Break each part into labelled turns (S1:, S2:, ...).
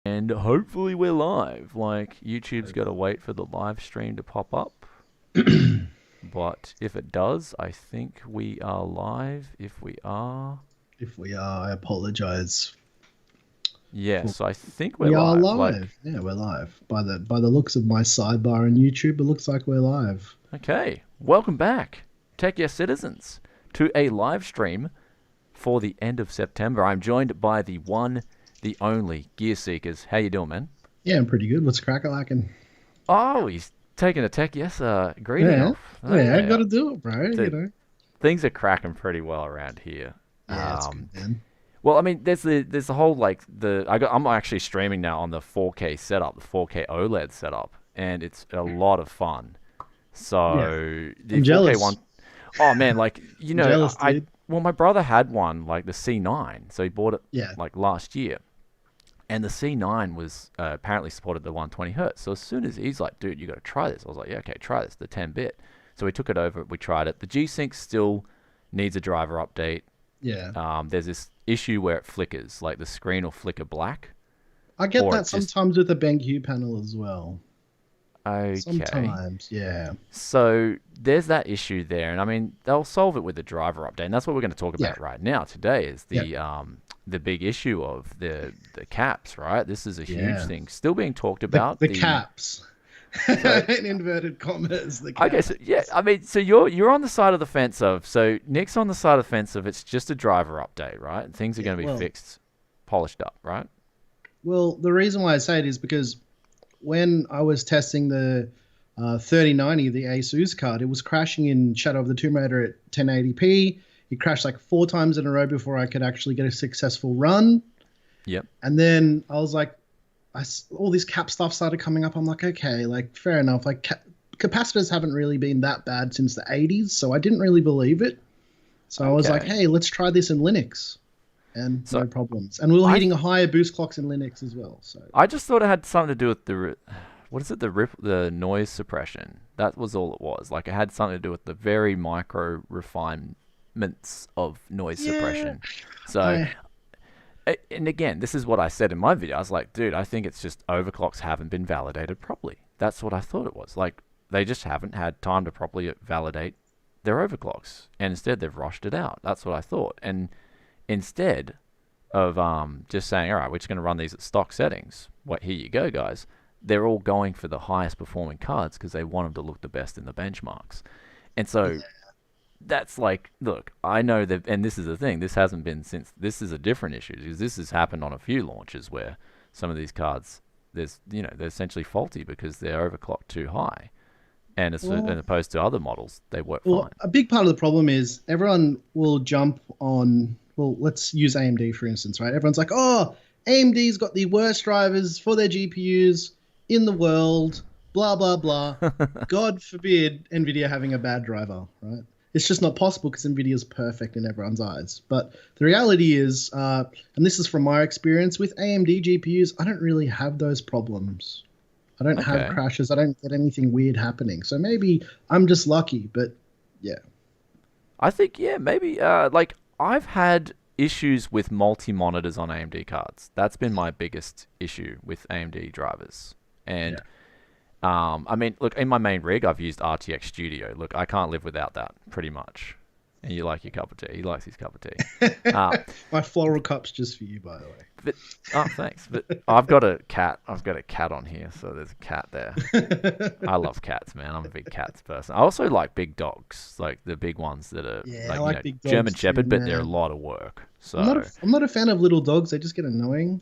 S1: And hopefully we're live. Like, YouTube's got to wait for the live stream to pop up. But if it does, I think we are live. If we are...
S2: If we are, I apologize.
S1: Yes, I think we're
S2: We are
S1: live.
S2: live. Yeah, we're live. By the looks of my sidebar on YouTube, it looks like we're live.
S1: Okay, welcome back, Tech Yes Citizens, to a live stream for the end of September. I'm joined by the one, the only Gearseekers. How you doing, man?
S2: Yeah, I'm pretty good. What's crack-a-lackin'?
S1: Oh, he's taking a Tech Yes greeting
S2: Yeah,
S1: off.
S2: yeah, I
S1: Yeah.
S2: gotta do it, bro.
S1: Things are cracking pretty well around here.
S2: Yeah, it's good, man.
S1: Well, I mean, there's the whole I'm actually streaming now on the 4K setup, the 4K OLED setup, and it's a lot of fun. So the
S2: I'm
S1: 4K
S2: jealous.
S1: one, oh man,
S2: Jealous, dude.
S1: well, my brother had one, like the C9, so he bought it
S2: Yeah.
S1: like last year, and the C9 was apparently supported the 120 hertz. So as soon as he's like, dude, you got to try this, I was like, yeah, okay, try this, the 10-bit. So we took it over, we tried it. The G-Sync still needs a driver update.
S2: Yeah.
S1: There's this issue where it flickers, like the screen will flicker black.
S2: I get
S1: or
S2: that
S1: it just-
S2: sometimes with the BenQ panel as well.
S1: Okay.
S2: Sometimes, yeah.
S1: So there's that issue there, and I mean they'll solve it with the driver update, and that's what we're going to talk about
S2: Yeah.
S1: right now. Today is the big issue of the caps, right? This is a huge
S2: Yeah.
S1: thing, still being talked about.
S2: The caps. In inverted commas, the caps.
S1: Okay, so yeah, I mean, so you're on the side of the fence of, so Nick's on the side of the fence of it's just a driver update, right? Things are going to be fixed, polished up, right?
S2: Well, the reason why I say it is because when I was testing the 3090, the ASUS card, it was crashing in Shadow of the Tomb Raider at 1080p. It crashed like 4 times in a row before I could actually get a successful run.
S1: Yep.
S2: And then I was like, all this cap stuff started coming up. I'm like, okay, like fair enough. Like capacitors haven't really been that bad since the 80s, so I didn't really believe it. So I was like, hey, let's try this in Linux. And no problems. And we were hitting higher boost clocks in Linux as well. So
S1: I just thought it had something to do with the noise suppression. That was all it was. Like it had something to do with the very micro refinements of noise suppression. So, and again, this is what I said in my video. I was like, dude, I think it's just overclocks haven't been validated properly. That's what I thought it was. Like they just haven't had time to properly validate their overclocks, and instead they've rushed it out. That's what I thought. And instead of just saying, all right, we're just going to run these at stock settings. Here you go, guys. They're all going for the highest performing cards because they want them to look the best in the benchmarks. And so that's like, look, I know that, and this is the thing, this hasn't been since, this is a different issue because this has happened on a few launches where some of these cards, they're essentially faulty because they're overclocked too high. And as opposed to other models, they work fine.
S2: A big part of the problem is everyone will jump on, well, let's use AMD for instance, right? Everyone's like, oh, AMD's got the worst drivers for their GPUs in the world, blah, blah, blah. God forbid Nvidia having a bad driver, right? It's just not possible because Nvidia's perfect in everyone's eyes. But the reality is, and this is from my experience, with AMD GPUs, I don't really have those problems. I don't have crashes. I don't get anything weird happening. So maybe I'm just lucky, but yeah.
S1: I think, yeah, maybe, like, I've had issues with multi-monitors on AMD cards. That's been my biggest issue with AMD drivers. And, I mean, look, in my main rig, I've used RTX Studio. Look, I can't live without that, pretty much. And you like your cup of tea. He likes his cup of tea.
S2: My floral cup's just for you, by the way.
S1: But, oh, thanks. But I've got a cat. I've got a cat on here, so there's a cat there. I love cats, man. I'm a big cats person. I also like big dogs, like the big ones that are like big dogs German Shepherd, but they're a lot of work. So
S2: I'm not a fan of little dogs. They just get annoying.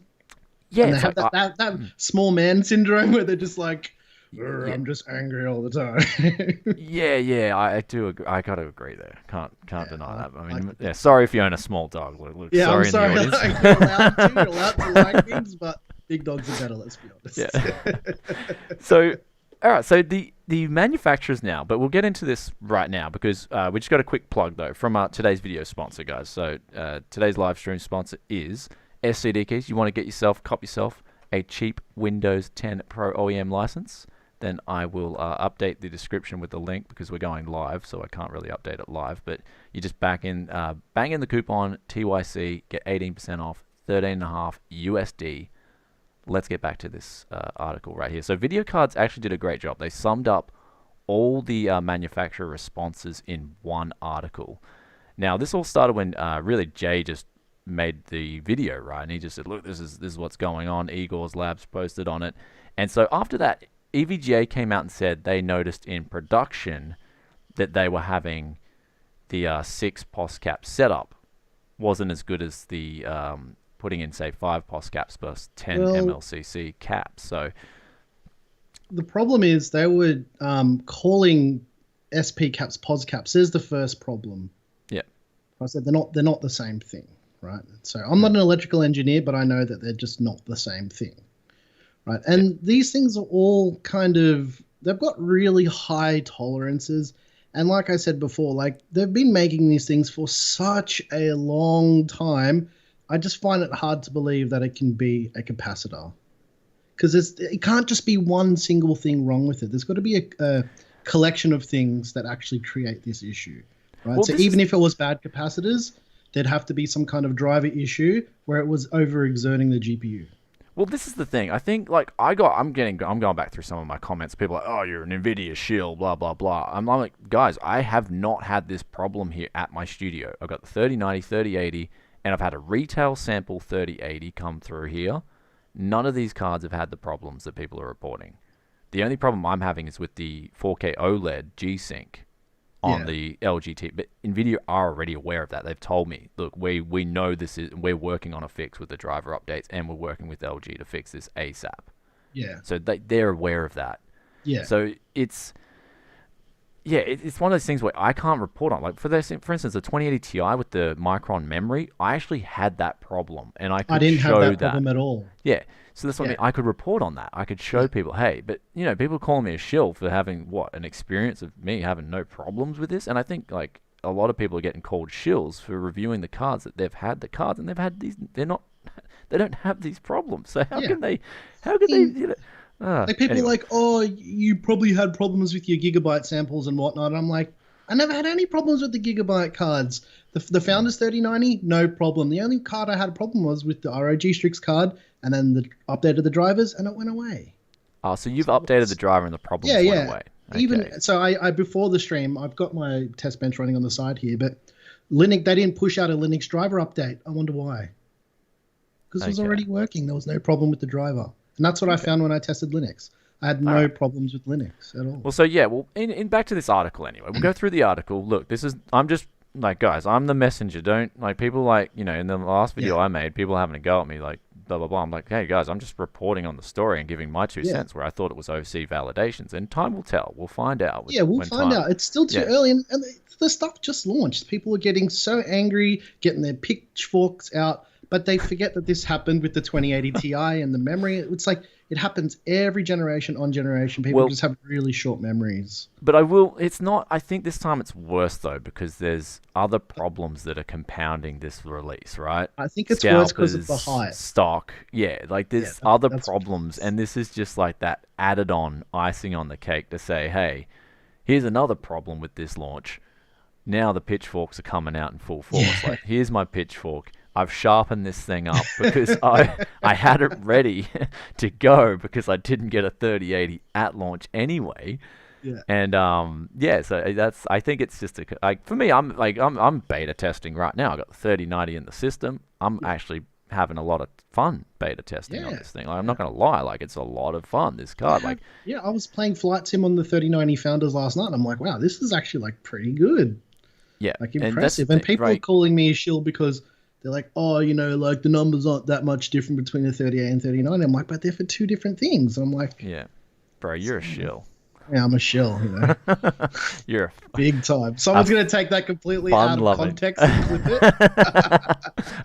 S1: Yeah,
S2: and they have that small man syndrome where they're just like, I'm just angry all the time.
S1: yeah, I do. I gotta agree there. Can't deny that. I mean, yeah. Sorry if you own a small dog. Look,
S2: yeah,
S1: sorry
S2: I'm sorry.
S1: in the audience.
S2: You're allowed to like things, but big dogs are better. Let's be honest.
S1: Yeah. So, all right. So the manufacturers now, but we'll get into this right now because we just got a quick plug though from today's video sponsor, guys. So today's live stream sponsor is SCD Keys. You want to cop yourself a cheap Windows 10 Pro OEM license. Then I will update the description with the link because we're going live, so I can't really update it live. But you just bang in the coupon TYC, get 18% off, 13.5 USD, let's get back to this article right here. So video cards actually did a great job. They summed up all the manufacturer responses in one article. Now, this all started when really Jay just made the video, right? And he just said, look, this is what's going on. Igor's Labs posted on it. And so after that, EVGA came out and said they noticed in production that they were having the 6 POS cap setup wasn't as good as the putting in, say, 5 POS caps plus 10 MLCC caps. So
S2: the problem is they were calling SP caps POS caps. There's the first problem.
S1: Yeah.
S2: I said they're not the same thing, right? So I'm not an electrical engineer, but I know that they're just not the same thing, right? And these things are all kind of, they've got really high tolerances. And like I said before, like they've been making these things for such a long time. I just find it hard to believe that it can be a capacitor, because it can't just be one single thing wrong with it. There's got to be a collection of things that actually create this issue, right? Well, so even if it was bad capacitors, there'd have to be some kind of driver issue where it was overexerting the GPU.
S1: Well, this is the thing. I think, like, I'm going back through some of my comments. People are like, oh, you're an Nvidia shill, blah, blah, blah. I'm like, guys, I have not had this problem here at my studio. I've got the 3090, 3080, and I've had a retail sample 3080 come through here. None of these cards have had the problems that people are reporting. The only problem I'm having is with the 4K OLED G-Sync on the LG T. But Nvidia are already aware of that. They've told me, look, we know this is, we're working on a fix with the driver updates, and we're working with LG to fix this ASAP. Yeah. So they're aware of that. Yeah. So it's one of those things where I can't report on. Like for instance, the 2080 Ti with the Micron memory, I actually had that problem, and I didn't have that problem at all. Yeah. So that's what I mean. I could report on that. I could show people, hey, but people call me a shill for having an experience of me having no problems with this, and I think like a lot of people are getting called shills for reviewing the cards that they've had the cards, and they've had these. They don't have these problems. So how can they? Like people like, oh, you probably had problems with your Gigabyte samples and whatnot. I'm like, I never had any problems with the Gigabyte cards. The Founders 3090, no problem. The only card I had a problem was with the ROG Strix card, and then updated the drivers, and it went away. Oh, so you've updated the driver and the problems went away. Okay.
S2: Even so, I before the stream, I've got my test bench running on the side here, but Linux, they didn't push out a Linux driver update. I wonder why. Because it was already working. There was no problem with the driver. And that's what I found when I tested Linux. I had no problems with Linux at all.
S1: Well, so yeah, in back to this article anyway. We'll go through the article. Look, I'm just like, guys, I'm the messenger. Don't like people like, in the last video I made, people having a go at me like blah blah blah. I'm like, hey guys, I'm just reporting on the story and giving my 2 cents where I thought it was OC validations, and time will tell. We'll find out.
S2: We'll find out. It's still too early, and the stuff just launched. People are getting so angry, getting their pitchforks out. But they forget that this happened with the 2080 Ti and the memory. It's like it happens every generation on generation. People just have really short memories.
S1: But it's not, I think this time it's worse though, because there's other problems that are compounding this release, right?
S2: I think it's worse because of the hype.
S1: Stock. Yeah, like there's other problems, and this is just like that added on icing on the cake to say, hey, here's another problem with this launch. Now the pitchforks are coming out in full force. Like, here's my pitchfork. I've sharpened this thing up because I had it ready to go because I didn't get a 3080 at launch anyway. Yeah. And so I think it's just for me, I'm beta testing right now. I got the 3090 in the system. I'm actually having a lot of fun beta testing on this thing. Like, I'm not gonna lie, like it's a lot of fun. This card,
S2: I was playing Flight Sim on the 3090 Founders last night, and I'm like, wow, this is actually like pretty good.
S1: Yeah,
S2: like impressive. And people are calling me a shill because they're like, oh, like the numbers aren't that much different between the 38 and 39. I'm like, but they're for 2 different things. And I'm like,
S1: yeah, bro, you're a shill.
S2: Yeah, I'm a shill.
S1: You're a
S2: big time. Someone's going to take that completely out of context and flip it.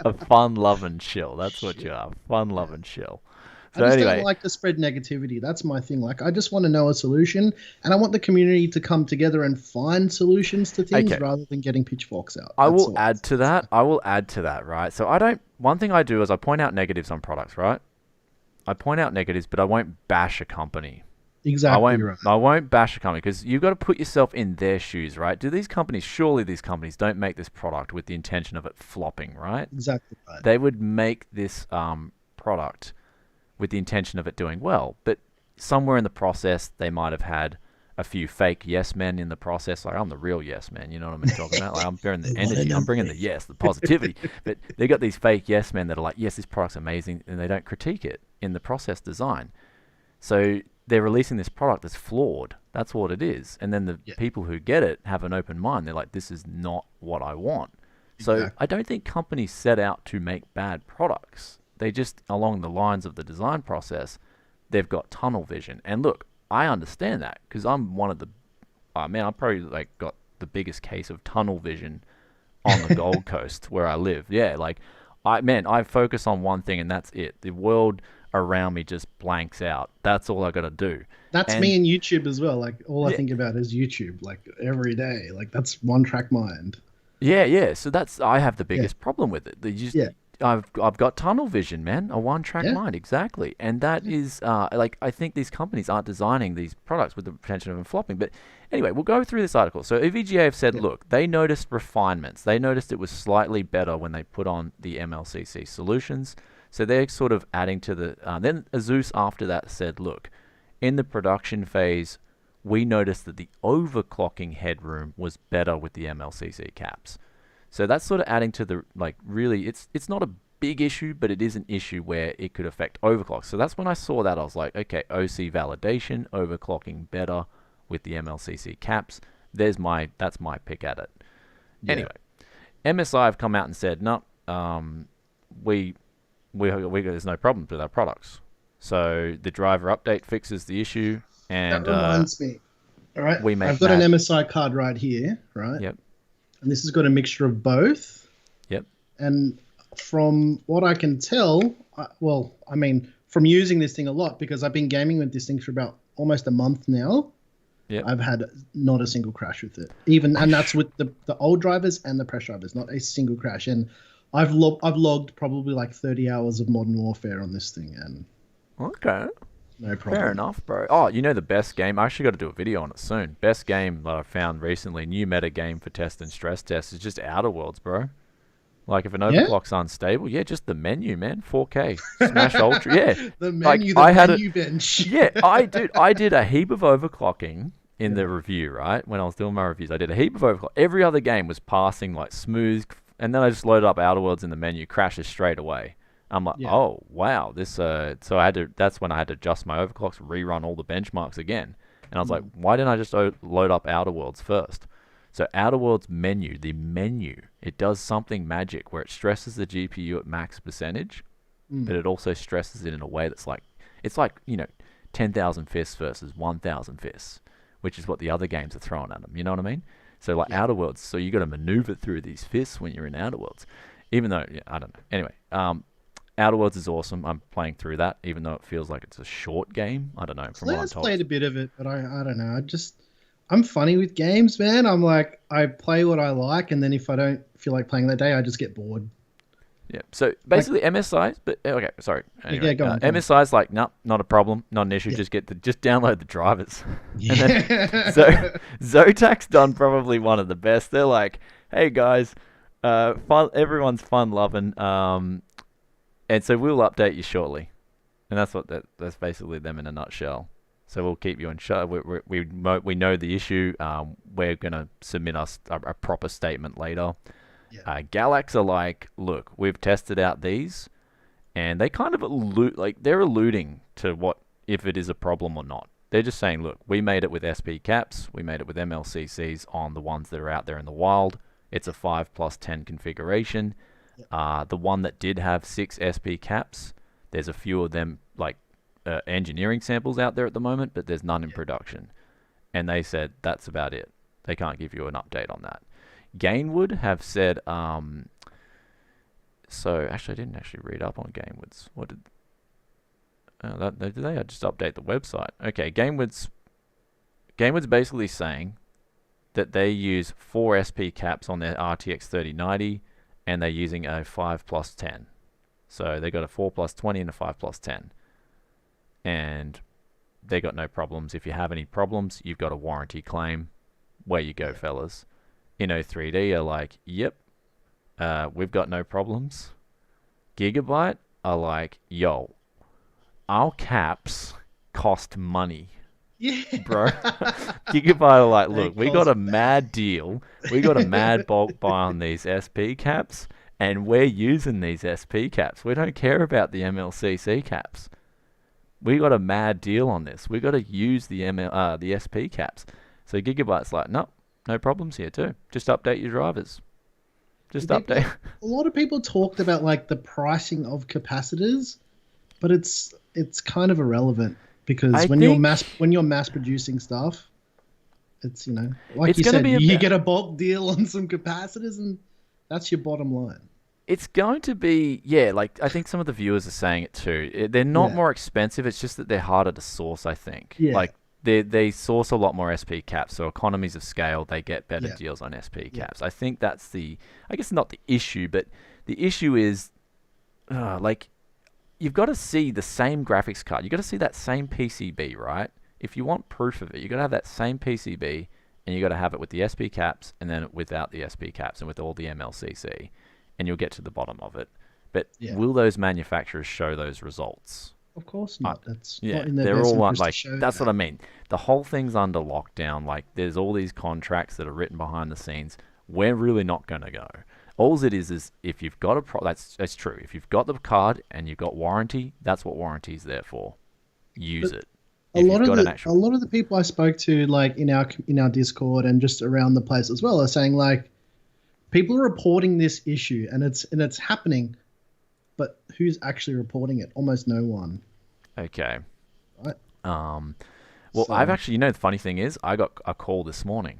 S1: A fun-loving shill. That's what you are. Fun-loving shill. So
S2: I just don't like to spread negativity. That's my thing. Like, I just want to know a solution, and I want the community to come together and find solutions to things rather than getting pitchforks out.
S1: I will add to that, right? So one thing I do is I point out negatives on products, right? I point out negatives, but I won't bash a company.
S2: Exactly
S1: I won't bash a company, because you've got to put yourself in their shoes, right? Surely these companies don't make this product with the intention of it flopping, right?
S2: Exactly right.
S1: They would make this product with the intention of it doing well. But somewhere in the process, they might have had a few fake yes men in the process. Like, I'm the real yes man, you know what I'm talking about? Like, I'm bringing the energy, I'm bringing the yes, the positivity. But they got these fake yes men that are like, yes, this product's amazing, and they don't critique it in the process design. So they're releasing this product that's flawed. That's what it is. And then the people who get it have an open mind. They're like, this is not what I want. So
S2: Exactly.
S1: I don't think companies set out to make bad products. They just, along the lines of the design process, they've got tunnel vision. And look, I understand that because I'm one of the, man, I've probably like got the biggest case of tunnel vision on the Gold Coast where I live. Yeah, like I focus on one thing and that's it. The world around me just blanks out. That's all I got to do.
S2: That's
S1: And
S2: me in YouTube as well. Like all I
S1: yeah,
S2: think about is YouTube, like every day. Like that's one track mind.
S1: yeah. So that's I have the
S2: Yeah,
S1: biggest problem with it.
S2: yeah,
S1: I've got tunnel vision, man. A one track
S2: yeah,
S1: mind, exactly. And that
S2: yeah,
S1: is like I think these companies aren't designing these products with the potential of them flopping. But anyway, we'll go through this article. So EVGA have said,
S2: yeah,
S1: look, they noticed refinements. They noticed it was slightly better when they put on the MLCC solutions. So they're sort of adding to the. Then ASUS after that said, look, in the production phase, we noticed that the overclocking headroom was better with the MLCC caps. So that's sort of adding to the like really it's not a big issue, but it is an issue where it could affect overclock. So that's when I saw that I was like, okay, OC validation, overclocking better with the MLCC caps. That's my pick at it.
S2: yeah,
S1: Anyway, MSI have come out and said, no, we there's no problems with our products. So the driver update fixes the issue,
S2: that
S1: and
S2: reminds me. All right,
S1: we
S2: I've
S1: make
S2: got an
S1: mad.
S2: MSI card right here, right?
S1: Yep,
S2: And this has got a mixture of both.
S1: yep,
S2: And from what I can tell, well, I mean, from using this thing a lot because I've been gaming with this thing for about almost a month now.
S1: yep.
S2: I've had not a single crash with it, even, and that's with the old drivers and the press drivers, not a single crash. And I've logged probably like 30 hours of Modern Warfare on this thing, and
S1: Okay.
S2: no
S1: Fair
S2: problem.
S1: enough, bro. Oh, you know the best game? I actually got to do a video on it soon. Best game that I found recently, new meta game for test and stress test, is just Outer Worlds, bro. Like if an
S2: Yeah,
S1: overclock's unstable, yeah, just the menu, man. 4K, Smash Ultra, yeah. Like
S2: the
S1: I had a,
S2: menu bench.
S1: yeah, I did a heap of overclocking in the review, right? When I was doing my reviews, I did a heap of overclock. Every other game was passing like smooth, and then I just loaded up Outer Worlds in the menu, crashes straight away. I'm like,
S2: Yeah.
S1: oh wow, this so I had to. That's when I had to adjust my overclocks, rerun all the benchmarks again, and I was like,
S2: Mm.
S1: why didn't I just load up Outer Worlds first? So Outer Worlds menu, the menu, it does something magic where it stresses the GPU at max percentage, but
S2: Mm.
S1: it also stresses it in a way that's like, it's like 10,000 fists versus 1,000 fists, which is what the other games are throwing at them. You know what I mean? So like
S2: Yeah.
S1: Outer Worlds, so you got to maneuver through these fists when you're in Outer Worlds, even though yeah, I don't know. Anyway, Outer Worlds is awesome. I'm playing through that, even though it feels like it's a short game. I don't know from what I'm
S2: Claire's
S1: told.
S2: played a bit of it, but I don't know. I'm funny with games, man. I'm like I play what I like, and then if I don't feel like playing that day, I just get bored.
S1: Yeah. So
S2: Like
S1: basically, MSI. But okay, sorry.
S2: yeah,
S1: Anyway,
S2: go on, go on.
S1: MSI's like, no, not a problem, not an issue.
S2: Yeah.
S1: Just download the drivers, and then so
S2: Yeah.
S1: Zotac's done probably one of the best. They're like, hey guys, fun. Everyone's fun loving. And so we'll update you shortly, and that's basically them in a nutshell. So we'll keep you in show. We know the issue. We're gonna submit us a proper statement later.
S2: Yeah.
S1: Galax are like, look, we've tested out these, and they kind of they're alluding to what if it is a problem or not. They're just saying, look, we made it with SP caps, we made it with MLCCs on the ones that are out there in the wild. It's a 5+10 configuration. The one that did have 6 SP caps, there's a few of them like engineering samples out there at the moment, but there's none in
S2: Yeah.
S1: production. And they said that's about it. They can't give you an update on that. Gainwood have said, so actually I didn't actually read up on Gainwood's. What did did they just update the website? Okay, Gainwood's basically saying that they use 4 SP caps on their RTX 3090, and they're using a 5+10. So they got a 4+20 and a 5+10, and they got no problems. If you have any problems, you've got a warranty claim. Where you go,
S2: Yeah.
S1: fellas. Inno3D are like, yep, we've got no problems. Gigabyte are like, yo, our caps cost money,
S2: Yeah.
S1: bro. Gigabyte are like,
S2: They
S1: look, we got
S2: cost
S1: a mad deal. We got a mad bulk buy on these SP caps, and we're using these SP caps. We don't care about the MLCC caps. We got a mad deal on this. We got to use the SP caps. So Gigabyte's like, no, no problems here too. Just update your drivers. Just update.
S2: A lot of people talked about like the pricing of capacitors, but it's kind of irrelevant because
S1: I think
S2: when you're mass producing stuff, it's like
S1: it's
S2: you
S1: going to
S2: said,
S1: be
S2: you
S1: about.
S2: get a bulk deal on some capacitors and that's your bottom line.
S1: It's going to be, yeah, like I think some of the viewers are saying it too. They're not
S2: Yeah.
S1: more expensive, it's just that they're harder to source, I think.
S2: Yeah.
S1: Like they source a lot more SP caps, so economies of scale, they get better
S2: Yeah.
S1: deals on SP
S2: Yeah.
S1: caps. I think that's I guess not the issue, but the issue is like you've got to see the same graphics card. You've got to see that same PCB, right? If you want proof of it, you've got to have that same PCB and you've got to have it with the SP caps and then without the SP caps and with all the MLCC, and you'll get to the bottom of it. But
S2: Yeah.
S1: will those manufacturers show those results?
S2: Of course not. That's
S1: Yeah,
S2: not in their
S1: they're
S2: best
S1: all
S2: interest to
S1: like
S2: show
S1: that's
S2: that.
S1: what I mean. The whole thing's under lockdown. Like there's all these contracts that are written behind the scenes. We're really not going to go. All it is if you've got that's true. If you've got the card and you've got warranty, that's what warranty is there for. Use
S2: But
S1: it.
S2: a
S1: If
S2: lot
S1: you've
S2: of
S1: got an
S2: a
S1: actual
S2: lot of the people I spoke to, like in our Discord and just around the place as well, are saying like people are reporting this issue and it's happening, but who's actually reporting it? Almost no one,
S1: okay.
S2: right?
S1: Well,
S2: So
S1: I've actually, the funny thing is, I got a call this morning,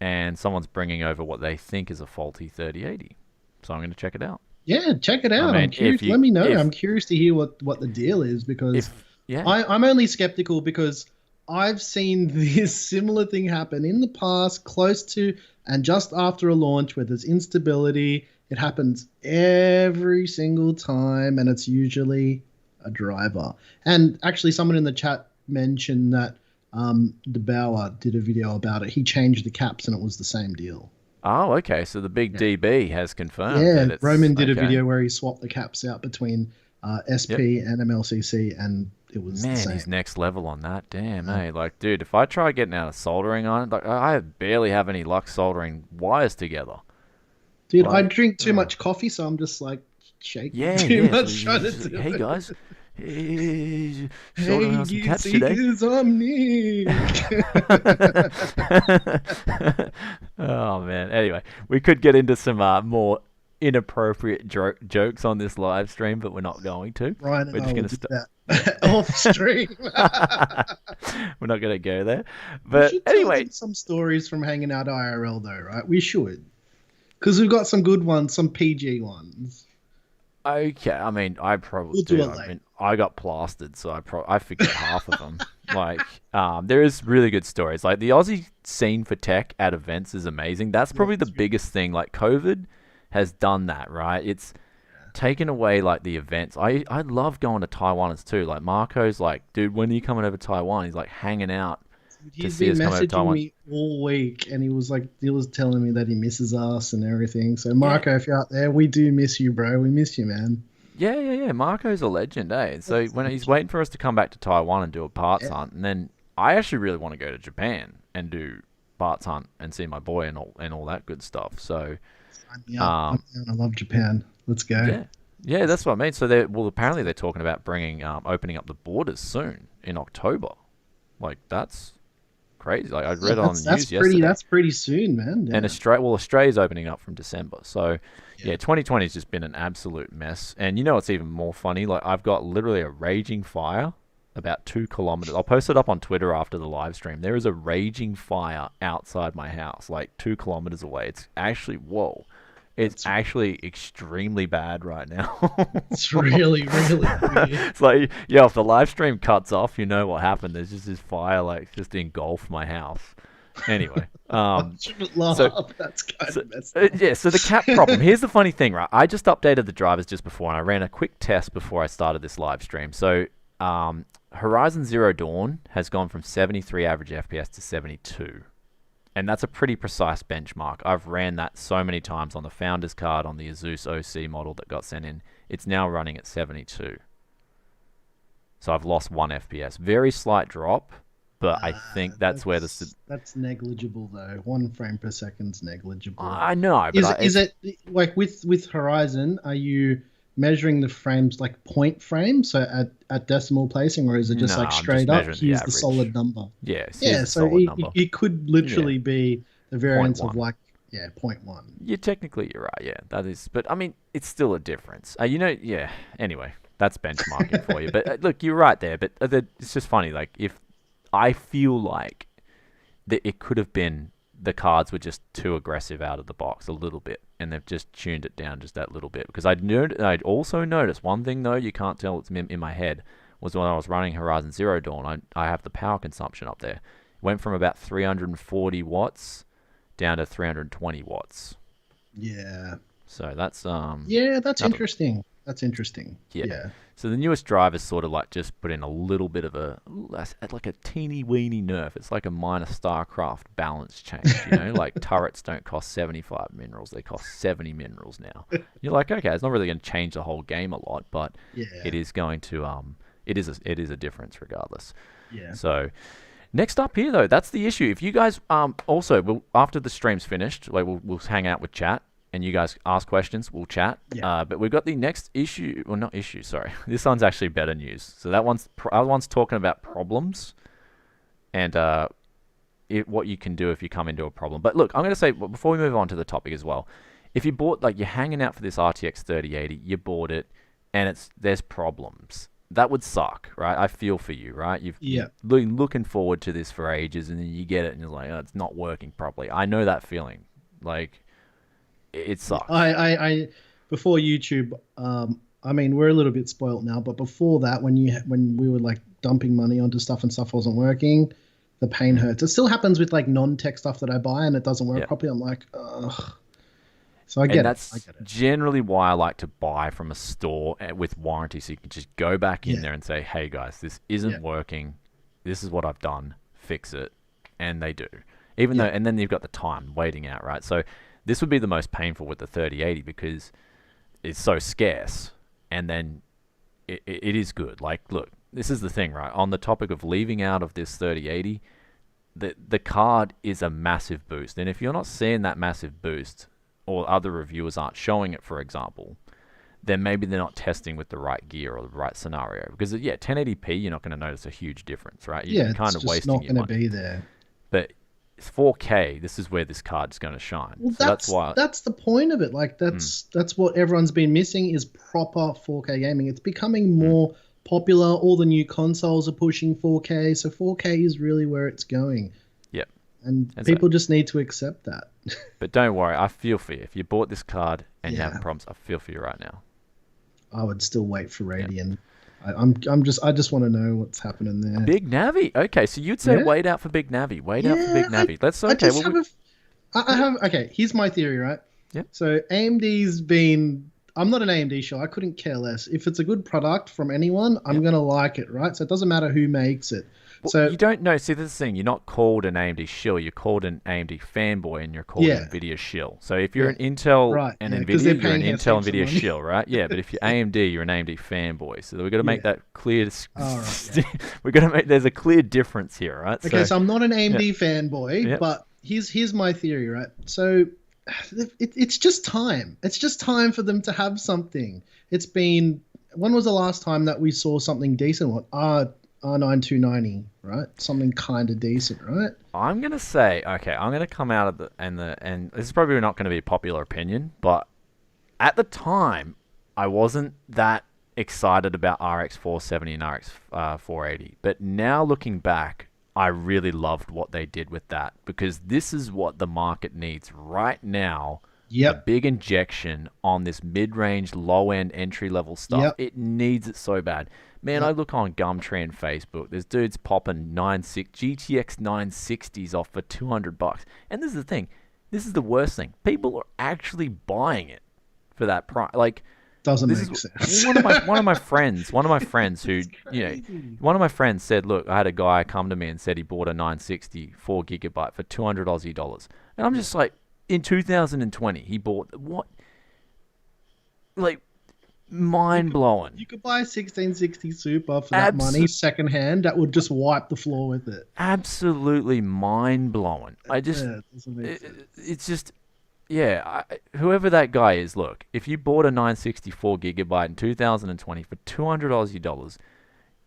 S1: and someone's bringing over what they think is a faulty 3080. So I'm going to check it out.
S2: yeah, check it
S1: I
S2: out. I'm
S1: mean,
S2: curious.
S1: if you
S2: Let me know.
S1: if
S2: I'm curious to hear what the deal is because
S1: if yeah,
S2: I'm only skeptical because I've seen this similar thing happen in the past, close to and just after a launch where there's instability. It happens every single time, and it's usually a driver. And actually, someone in the chat mentioned that DeBauer did a video about it. He changed the caps, and it was the same deal.
S1: oh, okay. So the big
S2: Yeah,
S1: DB has confirmed
S2: yeah.
S1: that it's
S2: Roman did a
S1: okay.
S2: video where he swapped the caps out between
S1: Yep.
S2: SP and MLCC, and it was the
S1: Man,
S2: same.
S1: he's next level on that. Damn,
S2: Yeah.
S1: eh? Like, dude, if I try getting out of soldering on it, like, I barely have any luck soldering wires together.
S2: Dude, I
S1: Like,
S2: drink too much coffee, so I'm just like shaking
S1: yeah,
S2: too
S1: yeah. So
S2: much trying to
S1: just like,
S2: do
S1: hey
S2: it.
S1: guys, hey, soldering
S2: Hey,
S1: on some caps today.
S2: Gearseekers, I'm Nick.
S1: Oh man. Anyway, we could get into some more inappropriate jokes on this live stream, but we're not going to.
S2: Ryan
S1: We're
S2: and I
S1: just
S2: will
S1: gonna
S2: do
S1: stop.
S2: that off stream.
S1: We're not gonna go there.
S2: We
S1: But
S2: should tell
S1: anyway,
S2: them some stories from hanging out IRL, though, right? We should. Because we've got some good ones, some PG ones.
S1: okay. I mean, I probably
S2: We'll do
S1: do.
S2: it
S1: I
S2: later.
S1: mean, I got plastered, so I forget half of them. Like, there is really good stories. Like the Aussie scene for tech at events is amazing. That's
S2: Yeah,
S1: probably the
S2: it's really
S1: biggest thing. Like COVID has done that, right? It's taken away like the events. I love going to Taiwan too. Like Marco's like, dude, when are you coming over to Taiwan? He's like hanging out to
S2: He's
S1: see
S2: been
S1: us come over to
S2: messaging
S1: Taiwan.
S2: me all week, and he was telling me that he misses us and everything. So,
S1: Yeah,
S2: Marco, if you're out there, we do miss you, bro. We miss you, man.
S1: yeah. Marco's a legend, eh? So
S2: That's
S1: when he's
S2: legit.
S1: waiting for us to come back to Taiwan and do a parts
S2: Yeah.
S1: hunt, and then I actually really want to go to Japan and do parts hunt and see my boy and all that good stuff. So
S2: Sign me up.
S1: um,
S2: I love Japan. Let's go.
S1: yeah, that's what I mean. So apparently they're talking about bringing opening up the borders soon in October. Like that's crazy. Like I
S2: Yeah,
S1: read it on the
S2: that's
S1: news yesterday.
S2: that's pretty soon, man.
S1: And
S2: Yeah.
S1: Australia's opening up from December. So
S2: Yeah.
S1: yeah, 2020 has just been an absolute mess. And you know what's even more funny? Like I've got literally a raging fire about 2 kilometers. I'll post it up on Twitter after the live stream. There is a raging fire outside my house, like 2 kilometers away. It's actually whoa. It's
S2: That's
S1: actually extremely bad right now.
S2: it's really, really weird.
S1: It's like, yeah, if the live stream cuts off, you know what happened. There's just this fire, like, just engulfed my house. Anyway,
S2: I shouldn't laugh.
S1: so,
S2: That's kind
S1: so
S2: of messed up.
S1: yeah, so the cap problem. Here's the funny thing, right? I just updated the drivers just before, and I ran a quick test before I started this live stream. So, Horizon Zero Dawn has gone from 73 average FPS to 72. And that's a pretty precise benchmark. I've ran that so many times on the Founders card on the ASUS OC model that got sent in. It's now running at 72. So I've lost 1 FPS. Very slight drop, but I think that's where
S2: That's negligible though. 1 frame per second's negligible.
S1: I know, but
S2: Is it like with Horizon? Are you measuring the frames like point frames, so at decimal placing, or is it just
S1: no,
S2: like
S1: I'm
S2: straight
S1: just
S2: up?
S1: measuring the
S2: Here's the
S1: average.
S2: solid number.
S1: Yeah,
S2: Yeah,
S1: the
S2: so
S1: solid number.
S2: it could literally be the variance of
S1: 0.1.
S2: like point 0.1.
S1: You're right. Yeah, that is. But I mean, it's still a difference. Yeah. Anyway, that's benchmarking for you. But look, you're right there. But it's just funny. Like, if I feel like that it could have been the cards were just too aggressive out of the box a little bit, and they've just tuned it down just that little bit. Because I'd also noticed one thing though. You can't tell it's in my head. Was when I was running Horizon Zero Dawn. I have the power consumption up there. It went from about 340 watts down to 320 watts.
S2: Yeah.
S1: So that's
S2: Yeah, that's interesting. That's interesting. Yeah.
S1: So the newest drivers sort of like just put in a little bit of like a teeny weeny nerf. It's like a minor StarCraft balance change, like turrets don't cost 75 minerals, they cost 70 minerals now. You're like, okay, it's not really going to change the whole game a lot, but it is going to it is a difference regardless.
S2: Yeah.
S1: So next up here though, that's the issue. If you guys also after the stream's finished, like we'll hang out with chat. And you guys ask questions, we'll chat.
S2: Yeah.
S1: But we've got the next issue, well, not issue, sorry. This one's actually better news. So that one's talking about problems and what you can do if you come into a problem. But look, I'm going to say, before we move on to the topic as well, if you bought, like you're hanging out for this RTX 3080, you bought it, and there's problems. That would suck, right? I feel for you, right? You've been looking forward to this for ages, and then you get it, and you're like, oh, it's not working properly. I know that feeling. Like, it sucks.
S2: I before YouTube, I mean, we're a little bit spoilt now, but before that, when we were like dumping money onto stuff and stuff wasn't working, the pain hurts. It still happens with like non-tech stuff that I buy and it doesn't work properly. I'm like, ugh. So I get it.
S1: That's generally why I like to buy from a store with warranty, so you can just go back in there and say, hey guys, this isn't working. This is what I've done. Fix it. And they do. Even though, and then you've got the time waiting out, right? So this would be the most painful with the 3080 because it's so scarce, and then it is good. Like, look, this is the thing, right? On the topic of leaving out of this 3080, the card is a massive boost. And if you're not seeing that massive boost, or other reviewers aren't showing it, for example, then maybe they're not testing with the right gear or the right scenario. Because, 1080p, you're not going to notice a huge difference, right? You're kind of wasting your money.
S2: It's not going to be there.
S1: But it's 4K, this is where this card is going to shine.
S2: Well,
S1: so that's why.
S2: That's the point of it. Like that's what everyone's been missing is proper 4K gaming. It's becoming more popular. All the new consoles are pushing 4K, so 4K is really where it's going.
S1: Yep.
S2: And people just need to accept that.
S1: But don't worry, I feel for you. If you bought this card and you're having problems, I feel for you right now.
S2: I would still wait for Radeon. Yeah. I just want to know what's happening there.
S1: Big Navi. Okay, so you'd say wait out for Big Navi. Wait out for Big Navi. Okay, here's my theory, right? Yeah.
S2: So AMD's been. I'm not an AMD show. I couldn't care less. If it's a good product from anyone, I'm gonna like it, right? So it doesn't matter who makes it.
S1: Well,
S2: so
S1: you don't know. See, this is the thing. You're not called an AMD shill. You're called an AMD fanboy, and you're called Nvidia shill. So if you're an Intel and Nvidia, you're an Intel Nvidia shill, right? Yeah. But if you're AMD, you're an AMD fanboy. So we've got to make that clear. We're going to make. There's a clear difference here, right?
S2: Okay. So I'm not an AMD fanboy, but here's my theory, right? So it's just time. It's just time for them to have something. It's been. When was the last time that we saw something decent? What R9 290, right? Something kind of decent, right?
S1: I'm gonna say, okay, I'm gonna come out of and this is probably not going to be a popular opinion, but at the time, I wasn't that excited about RX 470 and RX 480. But now looking back, I really loved what they did with that because this is what the market needs right now. A big injection on this mid-range, low-end, entry-level stuff. It needs it so bad. Man, I look on Gumtree and Facebook. There's dudes popping GTX 960s off for $200. And this is the thing. This is the worst thing. People are actually buying it for that price. Like,
S2: doesn't make sense.
S1: One of my friends who, one of my friends said, look, I had a guy come to me and said he bought a 960 4 gigabyte for 200 Aussie dollars. And I'm just like, in 2020, he bought what? Like,
S2: You
S1: mind
S2: could
S1: blowing.
S2: you could buy a 1660 Super for that money
S1: Abs-
S2: secondhand. That would just wipe the floor with it.
S1: Absolutely mind blowing.
S2: Yeah, it doesn't make sense.
S1: It's just, yeah, whoever that guy is, look, if you bought a 964 gigabyte in 2020 for $200 Aussie dollars,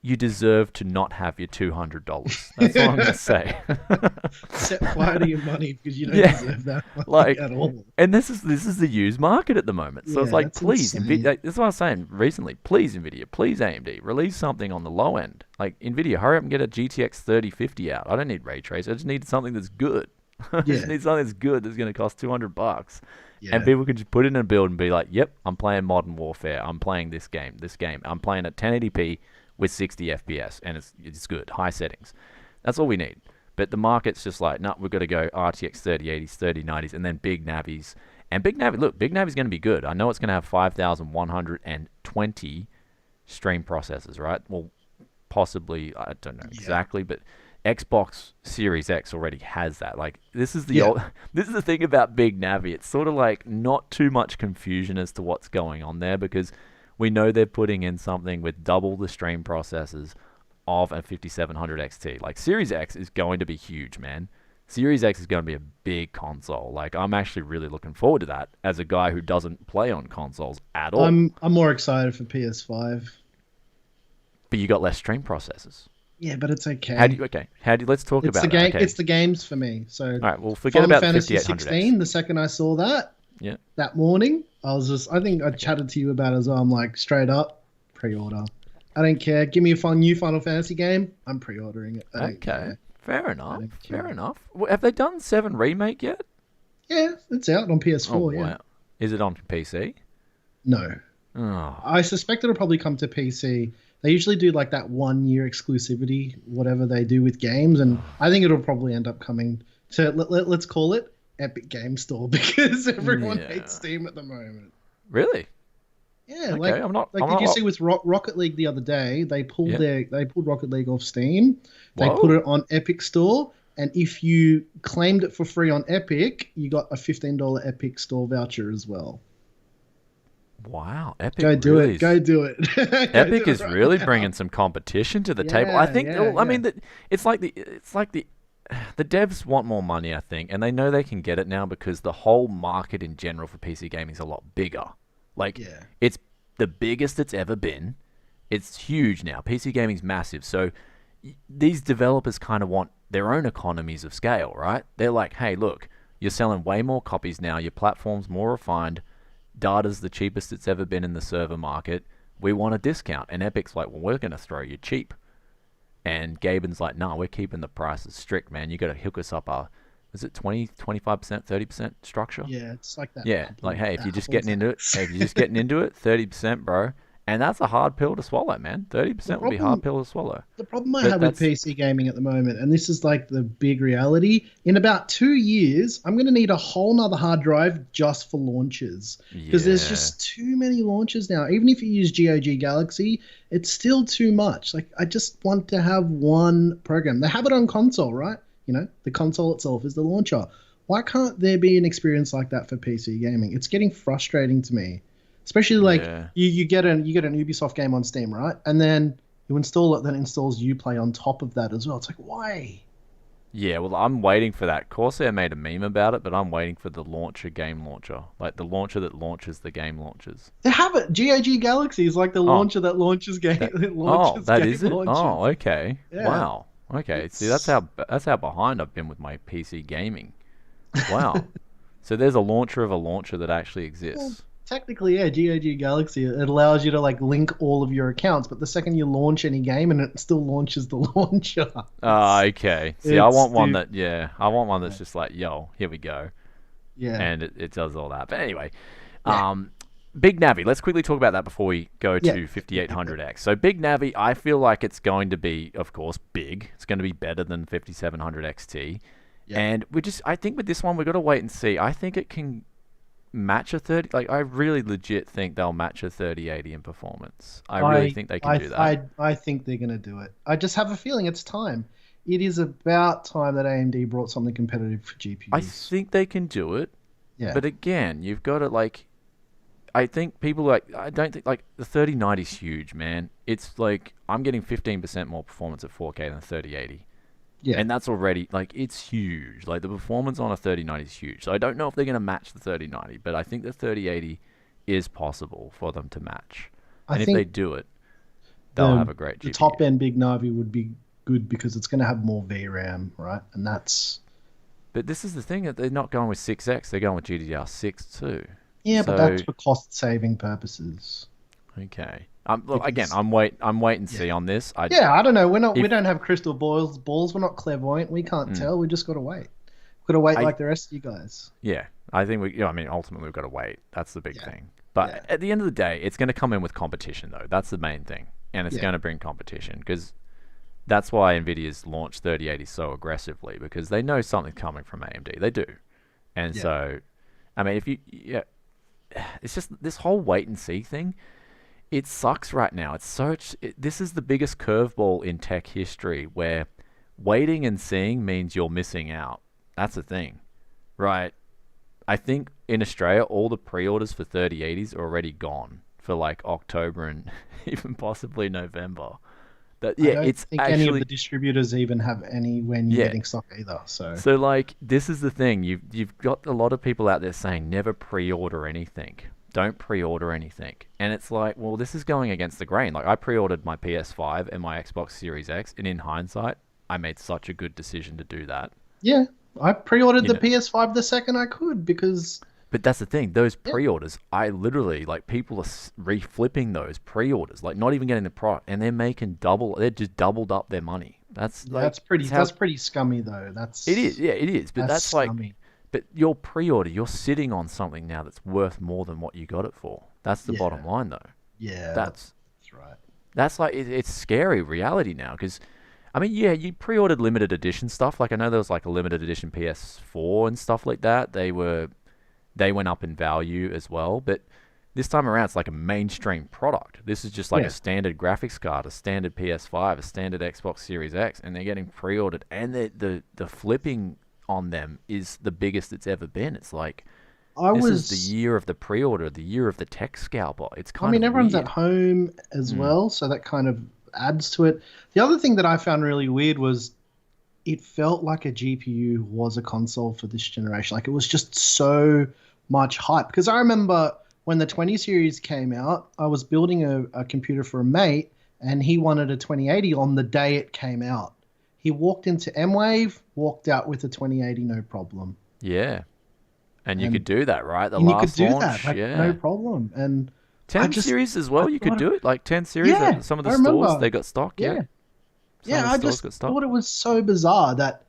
S1: you deserve to not have your $200. That's all I'm gonna say.
S2: Set fire to your money because you don't
S1: Yeah,
S2: deserve that money
S1: like,
S2: at all.
S1: and this is the used market at the moment. So it's
S2: Yeah,
S1: like,
S2: that's
S1: please,
S2: insane.
S1: Nvidia. That's what I was saying recently. Please, Nvidia. Please, AMD. Release something on the low end. Like Nvidia, hurry up and get a GTX 3050 out. I don't need ray trace. I just need something that's good. I just
S2: Yeah,
S1: need something that's good that's going to cost $200, and
S2: yeah,
S1: people can just put it in a build and be like, "Yep, I'm playing Modern Warfare. I'm playing this game. This game. I'm playing at 1080p with 60 FPS, and it's good. High settings. That's all we need." But the market's just like, no, we've got to go RTX 3080s, 3090s, and then big Navis. And big Navi, look, big Navi's going to be good. I know it's going to have 5,120 stream processors, right? Well, possibly, I don't know
S2: yeah,
S1: exactly, but Xbox Series X already has that. Like, this is the
S2: yeah.
S1: old, this is the thing about big Navi. It's sort of like not too much confusion as to what's going on there, because we know they're putting in something with double the stream processors of a 5700 XT. Like, Series X is going to be huge, man. Series X is going to be a big console. Like, I'm actually really looking forward to that as a guy who doesn't play on consoles at all.
S2: I'm more excited for PS5.
S1: But you got less stream processors.
S2: Yeah, but it's
S1: How do
S2: okay.
S1: you? Okay. How do? Let's talk
S2: It's
S1: about
S2: the
S1: that.
S2: game.
S1: Okay.
S2: It's the games for me. So
S1: All right. Well, forget
S2: Final
S1: about the
S2: Fantasy
S1: 5800X.
S2: 16. The second I saw that
S1: Yeah.
S2: that morning, I think I chatted to you about it as well. I'm like, straight up, pre-order. I don't care. Give me a new Final Fantasy game. I'm pre-ordering it. I don't
S1: Okay.
S2: care.
S1: Fair
S2: I
S1: enough.
S2: don't
S1: Fair
S2: care.
S1: enough. Have they done 7 remake yet?
S2: Yeah, it's out on
S1: Oh
S2: PS4. Yeah.
S1: wow. Is it on PC?
S2: No,
S1: Oh.
S2: I suspect it'll probably come to PC. They usually do like that 1 year exclusivity, whatever they do with games, and I think it'll probably end up coming to let's call it Epic Game Store because everyone
S1: Yeah.
S2: hates Steam at the moment.
S1: Really?
S2: Yeah,
S1: Okay. I'm not.
S2: did you see with Rocket League the other day? They pulled
S1: Yeah.
S2: they pulled Rocket League off Steam. They put
S1: Whoa.
S2: it on Epic Store, and if you claimed it for free on Epic, you got a $15 Epic Store voucher as well.
S1: Wow. Epic
S2: Go do
S1: really
S2: it. Go do it. Go
S1: Epic
S2: do it
S1: is
S2: right
S1: really
S2: now.
S1: bringing some competition to the table. I think.
S2: Yeah,
S1: Well, I
S2: yeah.
S1: mean, that it's like the devs want more money, I think, and they know they can get it now because the whole market in general for PC gaming is a lot bigger. Like,
S2: Yeah.
S1: it's the biggest it's ever been. It's huge now. PC gaming's massive. So these developers kind of want their own economies of scale, right? They're like, hey, look, you're selling way more copies now. Your platform's more refined. Data's the cheapest it's ever been in the server market. We want a discount. And Epic's like, well, we're going to throw you cheap. And Gaben's like, no, we're keeping the prices strict, man. You got to hook us up is it 20, 25%, 30% structure?
S2: Yeah, it's like that.
S1: Yeah,
S2: Apple,
S1: like, hey, if you're just
S2: Apple
S1: getting into it,
S2: tax.
S1: hey, if you're just getting into it, 30%, bro. And that's a hard pill to swallow, man. 30% would be a hard pill to swallow.
S2: The problem I
S1: But
S2: have with
S1: that's
S2: PC gaming at the moment, and this is like the big reality, in about 2 years, I'm going to need a whole nother hard drive just for launches. Because there's
S1: yeah,
S2: just too many launches now. Even if you use GOG Galaxy, it's still too much. Like, I just want to have one program. They have it on console, right? You know, the console itself is the launcher. Why can't there be an experience like that for PC gaming? It's getting frustrating to me. Especially like
S1: yeah.
S2: you get an Ubisoft game on Steam, right? And then you install it, then it installs Uplay on top of that as well. It's like, why?
S1: Yeah, well, I'm waiting for that. Corsair made a meme about it, but I'm waiting for the launcher game launcher. Like the launcher that launches the game launches.
S2: They have it. GOG Galaxy is like the
S1: Oh,
S2: launcher that launches game.
S1: that,
S2: It
S1: oh,
S2: launches
S1: that
S2: game
S1: is it?
S2: launchers.
S1: Oh, okay.
S2: Yeah.
S1: Wow. Okay. See, that's
S2: It's
S1: how behind I've been with my PC gaming. Wow. So there's a launcher of a launcher that actually
S2: well,
S1: exists.
S2: technically, yeah, GOG Galaxy, it allows you to like link all of your accounts, but the second you launch any game and it still launches the launcher.
S1: Ah, okay. See, I
S2: It's
S1: want one
S2: stupid.
S1: that, yeah, I want one that's just like, yo, here we go.
S2: Yeah.
S1: And it does all that. But anyway,
S2: Yeah.
S1: Big Navi. Let's quickly talk about that before we go
S2: Yeah.
S1: to 5800X. So Big Navi, I feel like it's going to be, of course, big. It's going to be better than 5700 XT.
S2: Yeah.
S1: And I think with this one, we've got to wait and see. I think it can match a 30, like I really legit think they'll match a 3080 in performance. I really think they can do that.
S2: I think they're going to do it. I just have a feeling it's time. It is about time that AMD brought something competitive for GPUs.
S1: I think they can do it.
S2: Yeah.
S1: But again, you've got to like, I think people like I don't think like the 3090 is huge, man. It's like I'm getting 15% more performance at 4K than 3080.
S2: Yeah,
S1: And that's already like it's huge. Like the performance on a 3090 is huge. So I don't know if they're going to match the 3090, but I think the 3080 is possible for them to match.
S2: I
S1: And if they
S2: think
S1: do it, they'll
S2: the
S1: have a great
S2: the
S1: GPU.
S2: top end big Navi would be good because it's going to have more VRAM, right? And that's
S1: But this is the thing that they're not going with 6X, they're going with GDDR6 too.
S2: yeah, but
S1: So
S2: that's for cost saving purposes.
S1: okay. Look, again,
S2: Because
S1: I'm wait and
S2: yeah,
S1: see on this.
S2: yeah, I don't know. We
S1: If
S2: don't have crystal balls. We're not clairvoyant. We can't
S1: mm,
S2: tell. We just got to wait. Got to wait
S1: I
S2: like the rest of you guys.
S1: yeah, I think we. I mean, ultimately we've got to wait. That's the big
S2: Yeah,
S1: thing.
S2: yeah,
S1: But at the end of the day, it's going to come in with competition, though. That's the main thing, and it's
S2: yeah,
S1: going to bring competition because that's why Nvidia's launched 3080 so aggressively because they know something's coming from AMD. They do, and
S2: yeah.
S1: so, I mean, if you yeah, it's just this whole wait and see thing. It sucks right now. This is the biggest curveball in tech history where waiting and seeing means you're missing out. That's the thing, right? I think in Australia, all the pre-orders for 3080s are already gone for like October and even possibly November. That
S2: I
S1: yeah,
S2: don't
S1: it's
S2: think any of the
S1: actually
S2: distributors even have anywhere near
S1: yeah.
S2: getting stock either. So
S1: So like this is the thing. You've got a lot of people out there saying never pre-order anything. Don't pre-order anything. And it's like, well, this is going against the grain. Like I pre-ordered my PS5 and my Xbox Series X, and in hindsight, I made such a good decision to do that.
S2: yeah, I pre-ordered
S1: You
S2: the
S1: know,
S2: PS5 the second I could because
S1: but that's the thing. Those
S2: yeah,
S1: pre-orders, I literally like people are reflipping those pre-orders, like not even getting the product, and they're making double. They're just doubled up their money. That's
S2: yeah,
S1: like it's how
S2: that's pretty scummy though.
S1: it is. Yeah, it is. But
S2: That's
S1: that's like
S2: scummy.
S1: but your pre-order, you're sitting on something now that's worth more than what you got it for. That's the
S2: Yeah,
S1: bottom line, though.
S2: yeah,
S1: That's
S2: that's right.
S1: that's like it's scary reality now because, I mean, yeah, you pre-ordered limited edition stuff. Like I know there was like a limited edition PS4 and stuff like that. They went up in value as well, but this time around it's like a mainstream product. This is just like a
S2: Yeah,
S1: standard graphics card, a standard PS5, a standard Xbox Series X, and they're getting pre-ordered, and the flipping on them is the biggest it's ever been. It's like
S2: I
S1: this is the
S2: was.
S1: year of the pre-order, the year of the tech scalper. It's
S2: I
S1: kind
S2: mean,
S1: of
S2: everyone's at
S1: weird.
S2: home as
S1: Mm.
S2: well, so that kind of adds to it. The other thing that I found really weird was it felt like a GPU was a console for this generation. Like it was just so much hype. Because I remember when the 20 series came out, I was building a computer for a mate, and he wanted a 2080 on the day it came out. He walked into M-Wave, walked out with a 2080, no problem.
S1: Yeah, and you could
S2: And
S1: do that, right? The
S2: and you could
S1: last
S2: do that,
S1: launch,
S2: like no
S1: yeah.
S2: problem. And I
S1: 10
S2: just
S1: series as
S2: I
S1: well, you could
S2: thought,
S1: do it. Like 10 series
S2: yeah,
S1: at some of
S2: I
S1: the stores,
S2: remember.
S1: they got stock, yeah.
S2: Yeah.
S1: Some of
S2: Yeah,
S1: the
S2: I
S1: stores
S2: just
S1: got stock.
S2: thought it was so bizarre that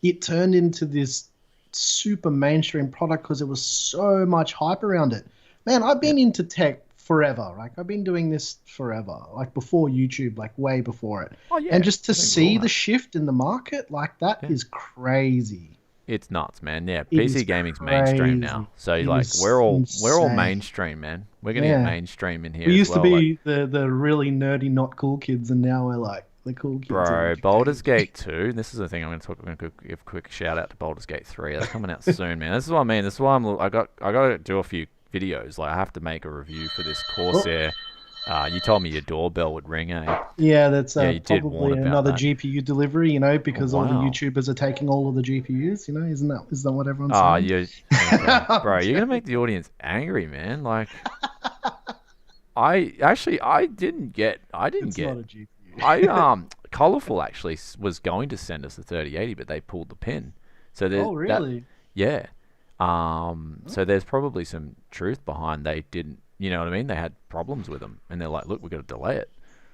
S2: it turned into this super mainstream product because there was so much hype around it. Man, I've
S1: Yeah.
S2: been into tech forever. Like I've been doing this forever, like before YouTube, like way before it.
S1: Oh
S2: And
S1: yeah,
S2: just to
S1: I think we all
S2: see the
S1: have.
S2: shift in the market like that
S1: Yeah.
S2: is crazy.
S1: It's nuts, man. Yeah,
S2: It is
S1: PC gaming's mainstream now.
S2: crazy.
S1: So
S2: It
S1: like
S2: is
S1: we're all
S2: insane.
S1: mainstream, man. We're gonna get
S2: Yeah.
S1: mainstream in
S2: We
S1: here as
S2: used to
S1: well. Like,
S2: be the really nerdy, not cool kids, and now we're like the cool kids
S1: bro,
S2: in
S1: Baldur's
S2: gaming.
S1: Gate 2. This is the thing I'm gonna talk. I'm gonna give a quick shout out to Baldur's Gate 3. That's coming out soon, man. This is what I mean. This is why I got to do a few videos. Like I have to make a review for this
S2: Oh,
S1: Corsair. You told me your doorbell would ring, eh?
S2: yeah, that's
S1: Yeah, you did warn
S2: probably
S1: about
S2: another
S1: that.
S2: GPU delivery, you know,
S1: Oh,
S2: because all the
S1: wow.
S2: YouTubers are taking all of the GPUs, you know, isn't that what everyone's
S1: Ah,
S2: saying?
S1: you okay,
S2: I'm
S1: bro? You're gonna
S2: joking.
S1: make the audience angry, man. Like I didn't
S2: It's not
S1: get
S2: a GPU.
S1: Colorful actually was going to send us the 3080, but they pulled the pin. So there's
S2: Oh,
S1: that.
S2: really?
S1: Yeah.
S2: Oh,
S1: So there's probably some truth behind they didn't. You know what I mean? They had problems with them, and they're like, "Look, we've got to delay it."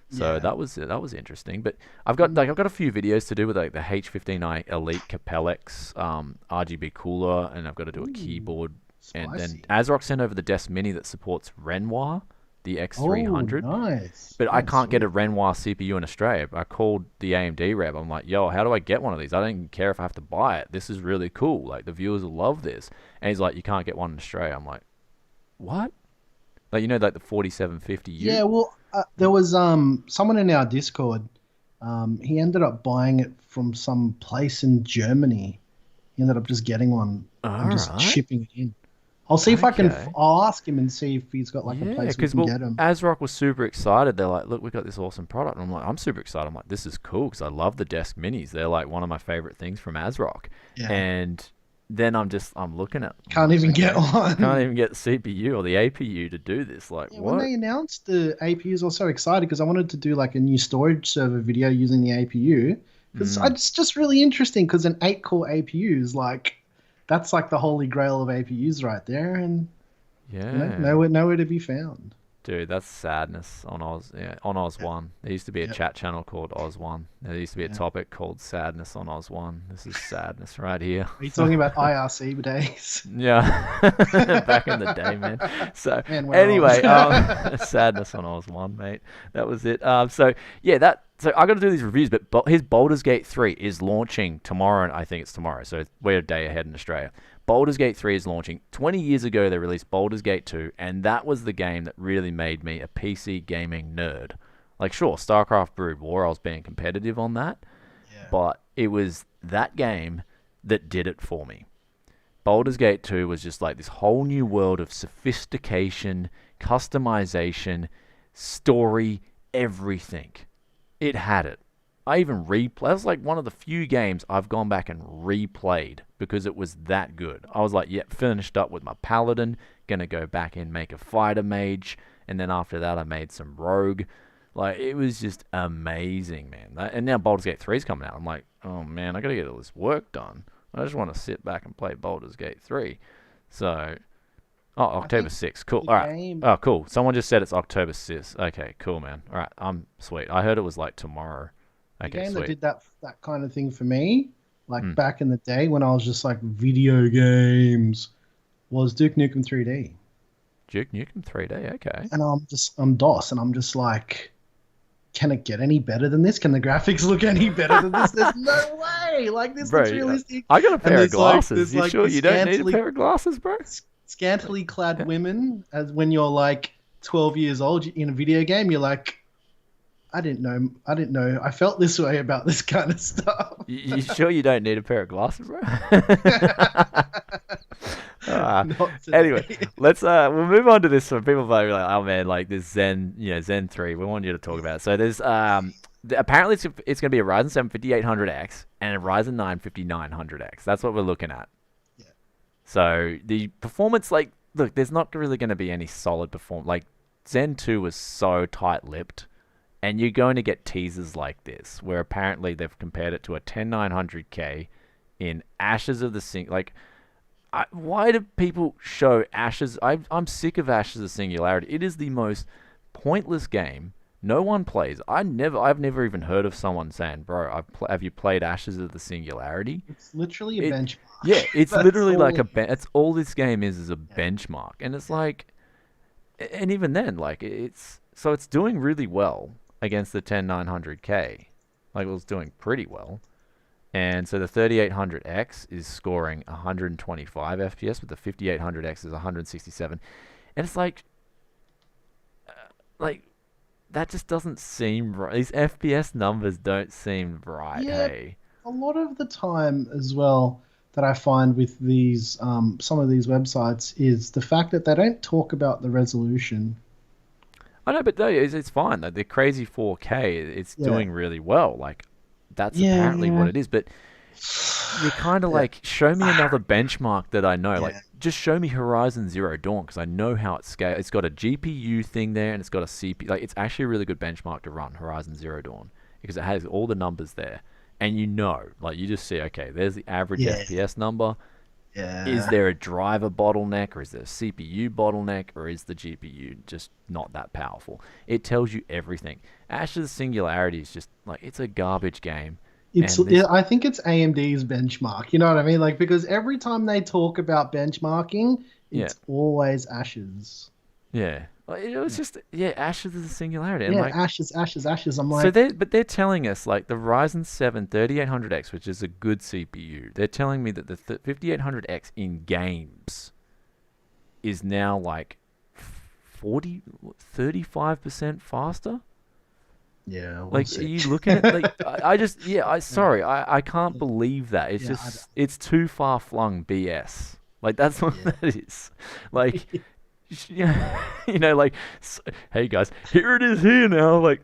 S1: So
S2: yeah.
S1: that was interesting. But
S2: Mm.
S1: I've got a few videos to do with like the H15i Elite Capellex RGB cooler, and I've got to do a
S2: Ooh,
S1: keyboard, and then
S2: spicy.
S1: ASRock sent over the Desk Mini that supports Renoir, the
S2: Oh,
S1: X300.
S2: nice.
S1: But I
S2: Oh,
S1: can't get a
S2: sweet.
S1: Renoir CPU in Australia. I called the AMD rep. I'm like, yo, how do I get one of these? I don't even care if I have to buy it. This is really cool. Like, the viewers will love this. And he's like, you can't get one in Australia. I'm like, what? Like, like the
S2: Yeah,
S1: 4750U?
S2: well, there was someone in our Discord. He ended up buying it from some place in Germany. He ended up just getting one and
S1: All
S2: just
S1: right.
S2: shipping it in. I'll see if I can.
S1: Okay.
S2: I'll ask him and see if he's got like a
S1: Yeah,
S2: place we
S1: because
S2: can
S1: well,
S2: get him.
S1: ASRock was super excited. They're like, "Look, we got this awesome product." And I'm like, "I'm super excited." I'm like, "This is cool because I love the desk minis. They're like one of my favorite things from ASRock."
S2: Yeah,
S1: And then I'm looking at, I'm
S2: can't
S1: like,
S2: even get
S1: okay, can't
S2: one.
S1: even get the CPU or the APU to do this. Like,
S2: Yeah, when
S1: what?
S2: they announced the APUs, I was so excited because I wanted to do like a new storage server video using the APU because
S1: Mm,
S2: it's just really interesting because an 8-core APU is like that's like the holy grail of APUs right there, and
S1: yeah.
S2: nowhere to be found.
S1: Dude, that's sadness on Oz. Yeah, on Oz
S2: Yeah,
S1: One. There used to be a
S2: yeah,
S1: chat channel called Oz One. There used to be a
S2: yeah.
S1: topic called sadness on Oz One. This is sadness right here.
S2: Are you talking about IRC days?
S1: Yeah, back in the day, man. So
S2: Man, we're old.
S1: anyway, sadness on Oz One, mate. That was it. So yeah, that. So I got to do these reviews, but his Baldur's Gate 3 is launching tomorrow, and I think it's tomorrow. So we're a day ahead in Australia. Baldur's Gate 3 is launching. 20 years ago, they released Baldur's Gate 2, and that was the game that really made me a PC gaming nerd. Like, sure, StarCraft Brood War, I was being competitive on that,
S2: Yeah.
S1: but it was that game that did it for me. Baldur's Gate 2 was just like this whole new world of sophistication, customization, story, everything. It had it. I even replayed. That was like one of the few games I've gone back and replayed because it was that good. I was like, yep, finished up with my paladin, gonna go back and make a fighter mage, and then after that I made some rogue. Like, it was just amazing, man. And now Baldur's Gate 3 is coming out. I'm like, oh man, I gotta get all this work done. I just want to sit back and play Baldur's Gate 3. So, oh,
S2: I
S1: October
S2: think
S1: 6th. Cool.
S2: the
S1: All right.
S2: game.
S1: Oh, cool. Someone just said it's October 6th. Okay, cool, man. All right. I'm sweet. I heard it was like tomorrow.
S2: The
S1: Okay,
S2: game that
S1: sweet.
S2: did that kind of thing for me, like
S1: Hmm.
S2: back in the day when I was just like video games, was Duke Nukem 3D.
S1: Duke Nukem 3D. Okay.
S2: And I'm DOS, and I'm just like, can it get any better than this? Can the graphics look any better than this? There's no way. Like this
S1: Bro,
S2: looks realistic.
S1: I got a
S2: And
S1: pair of glasses. You sure
S2: the
S1: you don't need a pair of glasses, bro?
S2: scantily clad women as when you're like 12 years old in a video game. You're like, I didn't know. I felt this way about this kind of stuff.
S1: You sure you don't need a pair of glasses, bro?
S2: Not
S1: Anyway,
S2: today.
S1: we'll move on to this. So people might be like, oh man, like this Zen, Zen 3. We want you to talk about it. So there's apparently it's going to be a Ryzen 7 5800X and a Ryzen 9 5900X. That's what we're looking at.
S2: Yeah.
S1: So the performance, like, look, there's not really going to be any solid performance. Like Zen 2 was so tight-lipped, and you're going to get teasers like this, where apparently they've compared it to a 10900K in Ashes of the Sing. Like, why do people show Ashes? I'm sick of Ashes of Singularity. It is the most pointless game. No one plays. I've never even heard of someone saying, "Bro, have you played Ashes of the Singularity?"
S2: It's literally a
S1: It,
S2: benchmark.
S1: yeah, it's
S2: That's
S1: literally like
S2: all.
S1: It's all this game is a
S2: Yeah.
S1: benchmark, and it's like, and even then, like it's doing really well against the 10900K. Like, it was doing pretty well. And so the 3800X is scoring 125 FPS, but the 5800X is 167. And it's like that just doesn't seem right. These FPS numbers don't seem right.
S2: Yeah,
S1: Hey,
S2: a lot of the time as well that I find with these some of these websites is the fact that they don't talk about the resolution.
S1: I know, but no, it's fine. Though. The crazy 4K, it's
S2: Yeah,
S1: doing really well. Like, that's apparently what
S2: yeah,
S1: it is. But you kind of
S2: yeah,
S1: like show me another benchmark that I know. Like,
S2: yeah,
S1: just show me Horizon Zero Dawn because I know how it scales. It's got a GPU thing there and it's got a CPU. Like, it's actually a really good benchmark to run Horizon Zero Dawn because it has all the numbers there, and like, you just see, okay, there's the average
S2: yeah,
S1: FPS number. Is
S2: yeah.
S1: there a driver bottleneck, or is there a CPU bottleneck, or is the GPU just not that powerful? It tells you everything. Ashes Singularity is just like, it's a garbage game, and this,
S2: I think it's AMD's benchmark. You know what I mean? Like because every time they talk about benchmarking,
S1: yeah,
S2: it's always Ashes.
S1: yeah, like, it was
S2: Yeah,
S1: just, yeah, Ashes is a Singularity, and
S2: yeah,
S1: like,
S2: Ashes, Ashes, Ashes. I'm
S1: so
S2: like,
S1: they're telling us like the Ryzen 7 3800X, which is a good CPU. They're telling me that the 5800X in games is now like 40, 35% faster.
S2: yeah, we'll
S1: Like, are
S2: see.
S1: you looking at, like, I just, yeah,
S2: Yeah,
S1: sorry, I can't believe that. It's
S2: yeah,
S1: just, it's too far flung BS. Like that's what
S2: Yeah.
S1: that is. Like, like, hey guys, here it is here now. Like,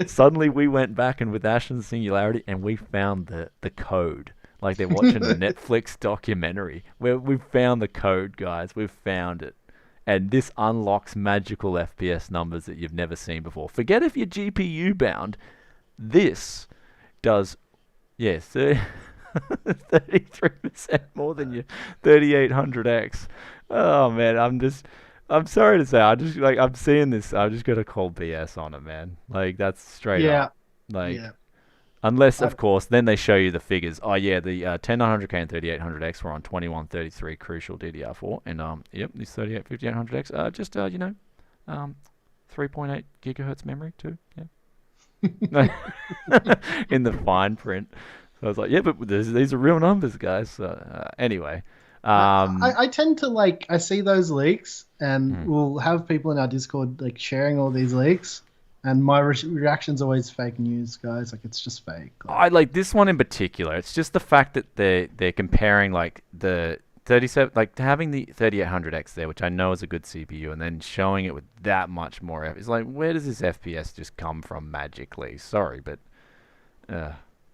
S1: suddenly we went back and with Ash and Singularity, and we found the code. Like they're watching a Netflix documentary where we've found the code, guys. We've found it. And this unlocks magical FPS numbers that you've never seen before. Forget if you're GPU bound. This does, yes, 33% more than your 3800X. Oh man, I'm sorry to say, I'm seeing this. I just got to call BS on it, man. Like that's straight
S2: Yeah.
S1: up. Like,
S2: Yeah.
S1: unless,
S2: I,
S1: of course, then they show you the figures. Oh yeah, the 10900K and 3800X were on 2133 crucial DDR4, and yep, this 5800X, um, 3.8 gigahertz memory too. Yeah, in the fine print. So I was like, yeah, but these are real numbers, guys. So, anyway,
S2: I tend to like I see those leaks and
S1: hmm.
S2: we'll have people in our Discord like sharing all these leaks and my reaction's always fake news, guys. Like it's just fake.
S1: I like this one in particular. It's just the fact that they're comparing like the 37, like having the 3800X there, which I know is a good CPU, and then showing it with that much more. It's like, where does this FPS just come from magically? Sorry, but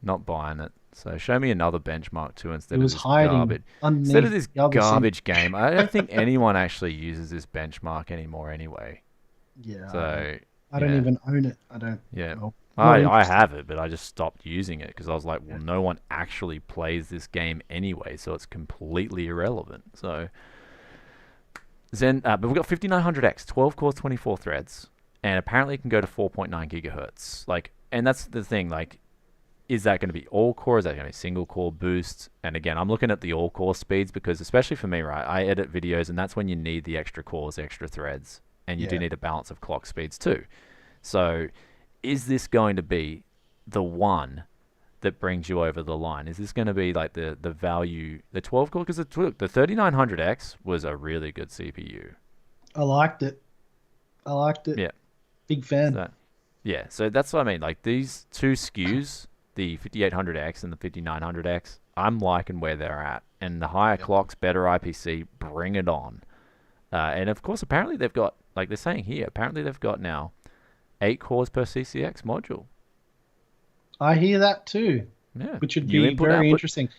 S1: not buying it. So show me another benchmark too
S2: It
S1: instead of
S2: was
S1: this
S2: hiding
S1: garbage. Instead of
S2: underneath
S1: this
S2: the other sim.
S1: garbage game, I don't think anyone actually uses this benchmark anymore anyway.
S2: Yeah,
S1: So
S2: I don't
S1: yeah,
S2: even own it. I don't.
S1: yeah.
S2: Well, not
S1: I
S2: interested.
S1: have it, but I just stopped using it because I was like, well,
S2: Yeah.
S1: no one actually plays this game anyway, so it's completely irrelevant. So but we've got 5900X, 12 cores, 24 threads, and apparently it can go to 4.9 gigahertz. Like, and that's the thing. Like, is that going to be all core? Is that going to be single core boost? And again, I'm looking at the all core speeds because, especially for me, right, I edit videos, and that's when you need the extra cores, extra threads, and you do
S2: Yeah.
S1: need a balance of clock speeds too. So, is this going to be the one that brings you over the line? Is this going to be like the value, the 12 core? Because the 3900X was a really good CPU.
S2: I liked it. I liked it.
S1: Yeah.
S2: Big fan.
S1: So, yeah. So that's what I mean. Like these two SKUs, the 5800X and the 5900X, I'm liking where they're at. And the higher
S2: Yeah.
S1: clocks, better IPC, bring it on. And of course, apparently they've got, like they're saying here, apparently they've got now 8 cores per CCX module.
S2: I hear that too,
S1: Yeah.
S2: which would
S1: New
S2: be
S1: input,
S2: very
S1: output.
S2: interesting.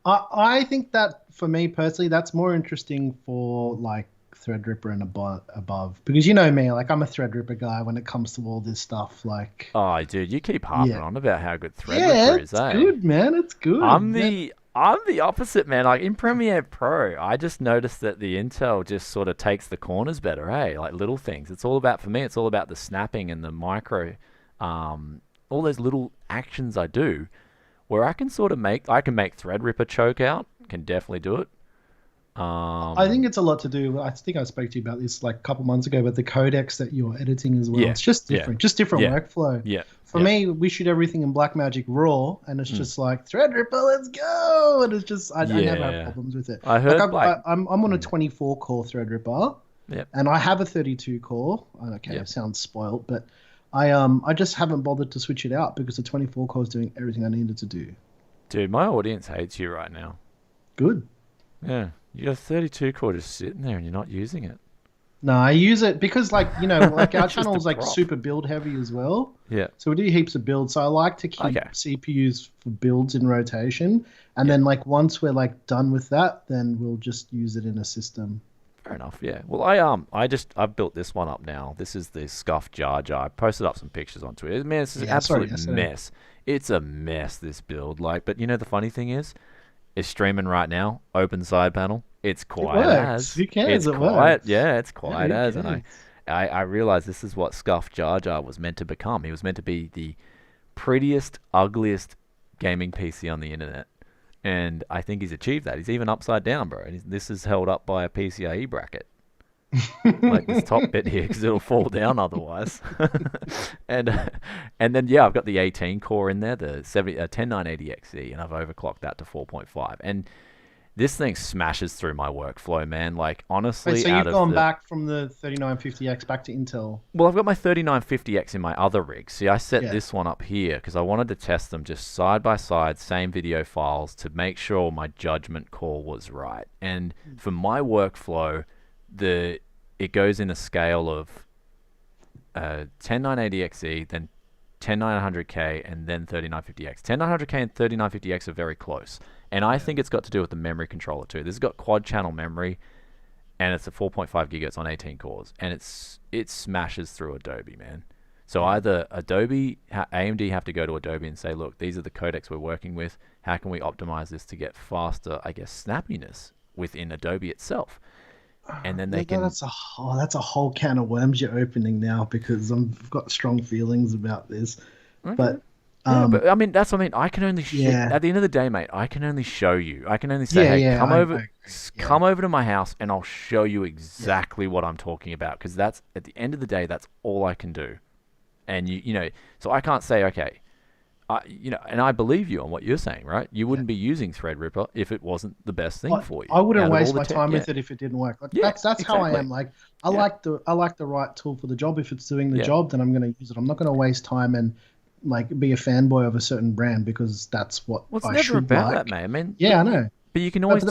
S2: I think that for me personally, that's more interesting for like Threadripper and above because you know me, like I'm a Threadripper guy when it comes to all this stuff. Like,
S1: Oh, dude, you keep harping
S2: yeah,
S1: on about how good
S2: yeah,
S1: Threadripper is,
S2: it's
S1: eh?
S2: good, man. It's
S1: I'm
S2: good. Yeah.
S1: the I'm the opposite, man. Like in Premiere Pro, I just noticed that the Intel just sort of takes the corners better, hey? Like little things. It's all about for me. It's all about the snapping and the micro, all those little actions I do, where I can sort of I can make Threadripper choke out. Can definitely do it.
S2: I think
S1: Um,
S2: it's a lot to do. I think I spoke to you about this like a couple months ago, but the codecs that you're editing as well.
S1: yeah,
S2: It's just
S1: yeah,
S2: different, just different
S1: yeah,
S2: workflow.
S1: yeah,
S2: For
S1: yeah.
S2: me, we shoot everything in Blackmagic Raw, and it's
S1: Mm.
S2: just like Threadripper, let's go, and it's just I never have
S1: Yeah,
S2: problems with it.
S1: I
S2: Like
S1: heard like,
S2: I'm on a
S1: mm,
S2: 24 core Threadripper,
S1: yep,
S2: and I have a 32 core. Okay,
S1: yep.
S2: it sounds spoiled, but I just haven't bothered to switch it out because the 24 core is doing everything I needed to do.
S1: Dude, my audience hates you right now.
S2: Good.
S1: Yeah, you got a 32 core just sitting there and you're not using it.
S2: No, I use it because like like our
S1: It's just
S2: channel
S1: a
S2: is like
S1: prop.
S2: super build heavy as well.
S1: Yeah.
S2: So we do heaps of builds. So I like to keep
S1: Okay.
S2: CPUs for builds in rotation. And
S1: Yeah.
S2: then like once we're like done with that, then we'll just use it in a system.
S1: Fair enough. Yeah. Well, I've built this one up now. This is the Scuff Jar Jar. I posted up some pictures on Twitter. Man, this is an
S2: Yeah, sorry,
S1: absolute
S2: yesterday.
S1: mess. It's a mess. This build. Like, but you know the funny thing is, it's streaming right now. Open side panel. It's
S2: It
S1: quiet
S2: works.
S1: as.
S2: Who cares?
S1: It's
S2: It
S1: quiet.
S2: works.
S1: Yeah, it's
S2: Yeah,
S1: quiet
S2: who
S1: as. And
S2: cares?
S1: I realized this is what Scuff Jar Jar was meant to become. He was meant to be the prettiest, ugliest gaming PC on the internet. And I think he's achieved that. He's even upside down, bro. And this is held up by a PCIe bracket, like this top bit here, because it'll fall down otherwise. and and then yeah, I've got the 18 core in there, the 10980XE, and I've overclocked that to 4.5. And This thing smashes through my workflow, man. Like,
S2: Wait,
S1: honestly,
S2: so
S1: out
S2: you've
S1: of
S2: gone
S1: the...
S2: back from the 3950X back to Intel?
S1: Well, I've got my 3950X in my other rig. See, I set
S2: Yeah.
S1: this one up here because I wanted to test them just side by side, same video files, to make sure my judgment call was right. And for my workflow, it goes in a scale of 10980XE, then 10900K, and then 3950X. 10900K and 3950X are very close. And I think it's got to do with the memory controller too. This has got quad channel memory, and it's a 4.5 gigahertz on 18 cores, and it smashes through Adobe, man. So either AMD have to go to Adobe and say, look, these are the codecs we're working with. How can we optimize this to get faster, I guess, snappiness within Adobe itself? And then they can...
S2: That's a whole can of worms you're opening now, because I've got strong feelings about this.
S1: Okay.
S2: But
S1: but I mean, that's what I mean. I can only at the end of the day, mate, I can only show you. I can only say, hey, come over to my house and I'll show you exactly what I'm talking about, because that's, at the end of the day, that's all I can do. And you know, so I can't say, okay, and I believe you on what you're saying, right? You wouldn't be using Threadripper if it wasn't the best thing for you.
S2: I wouldn't waste my time with it if it didn't work. Like, that's
S1: exactly.
S2: how I am. Like, I like the right tool for the job. If it's doing the job, then I'm going to use it. I'm not going to waste time and like be a fanboy of a certain brand because that's what
S1: well, it's
S2: I
S1: never
S2: should
S1: about
S2: like.
S1: that, man. I mean,
S2: I know.
S1: But you can always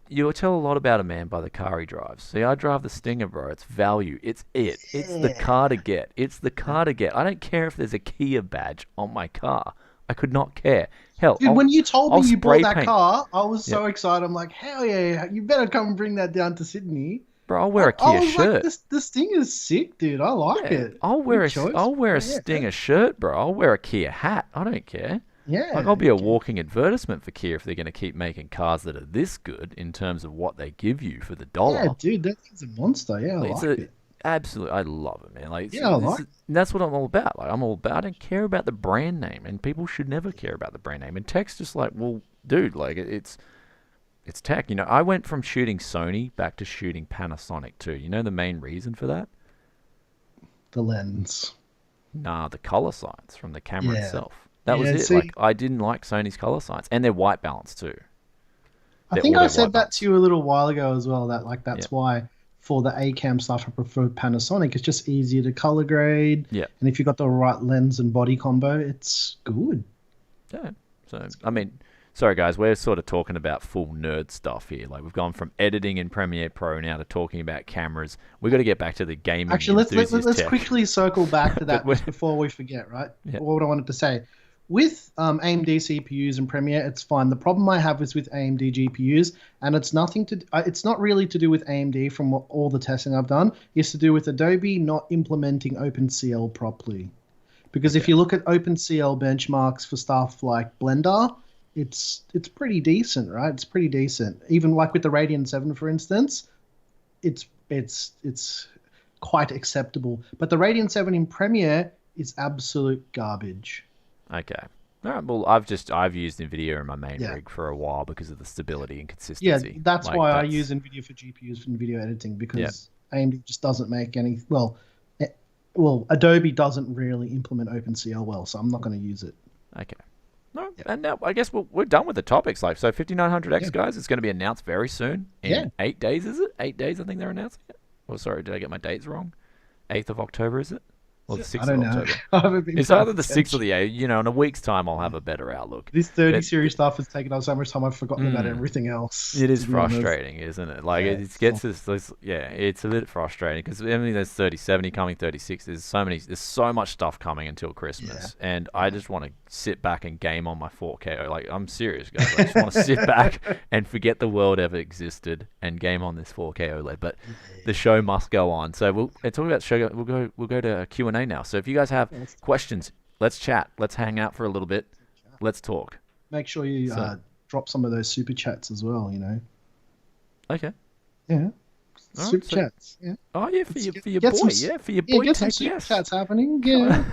S1: you'll tell a lot about a man by the car he drives. See, I drive the Stinger, bro. It's value. It's the car to get. It's the car to get. I don't care if there's a Kia badge on my car. I could not care. Hell,
S2: dude, when you told me you bought that
S1: paint.
S2: car, I was so excited. I'm like, hell yeah, you better come and bring that down to Sydney.
S1: Bro, I'll wear a Kia shirt.
S2: Like, this thing is sick, dude. I like it.
S1: I'll wear a Stinger shirt, bro. I'll wear a Kia hat. I don't care.
S2: Yeah.
S1: Like, I'll be a walking advertisement for Kia if they're going to keep making cars that are this good in terms of what they give you for the dollar.
S2: Yeah, dude, that thing's a monster. Yeah, I like it.
S1: Absolutely, I love it, man. Like,
S2: I like it.
S1: That's what I'm all about. Like, I don't care about the brand name, and people should never care about the brand name. And tech's just like, well, dude, like, it's tech. You know, I went from shooting Sony back to shooting Panasonic too. You know the main reason for that?
S2: The lens.
S1: Nah, the color science from the camera itself. That was it. See, like, I didn't like Sony's color science, and their white balance too.
S2: I think I said that to you a little while ago as well. That that's why for the A-cam stuff I prefer Panasonic. It's just easier to color grade.
S1: Yeah.
S2: And if you've got the right lens and body combo, it's good.
S1: Yeah. So I mean, sorry guys, we're sort of talking about full nerd stuff here. Like, we've gone from editing in Premiere Pro now to talking about cameras. We've got to get back to the gaming.
S2: Actually, let's quickly circle back to that just before we forget, right?
S1: Yeah.
S2: What I wanted to say. With AMD CPUs and Premiere, it's fine. The problem I have is with AMD GPUs, and it's not really to do with AMD from all the testing I've done. It's to do with Adobe not implementing OpenCL properly. Because if you look at OpenCL benchmarks for stuff like Blender, it's pretty decent, right? It's pretty decent. Even like with the Radeon 7, for instance, it's quite acceptable. But the Radeon 7 in Premiere is absolute garbage.
S1: Okay. All right. Well, I've used Nvidia in my main rig for a while because of the stability and consistency.
S2: Yeah, that's why I use Nvidia for GPUs for video editing, because AMD just doesn't make any. Well, Adobe doesn't really implement OpenCL well, so I'm not going to use it.
S1: Okay. No, and now I guess we're done with the topics. Like, so 5900X, guys, it's going to be announced very soon. In 8 days, is it? 8 days, I think they're announcing it. Oh, sorry, did I get my dates wrong? 8th of October, is it? Or the 6th of October. It's either the 6th or the 8th. You know, in a week's time, I'll have a better outlook.
S2: This 30 series stuff has taken up so much time, I've forgotten about everything else.
S1: It is frustrating, isn't it? Like, it gets this, it's a bit frustrating because I mean, there's 3070 coming, 36. There's so much stuff coming until Christmas, and I just want to sit back and game on my 4K. Like, I'm serious, guys. I just want to sit back and forget the world ever existed and game on this 4K OLED. But the show must go on. So we'll talk about the show. We'll go to Q&A now. So if you guys have questions, let's chat. Let's hang out for a little bit. Let's talk.
S2: Make sure you drop some of those super chats as well, you know.
S1: Okay.
S2: Yeah. Super chats. Yeah.
S1: Oh yeah, for your boy. For your boy.
S2: Get some super chats happening. Yeah.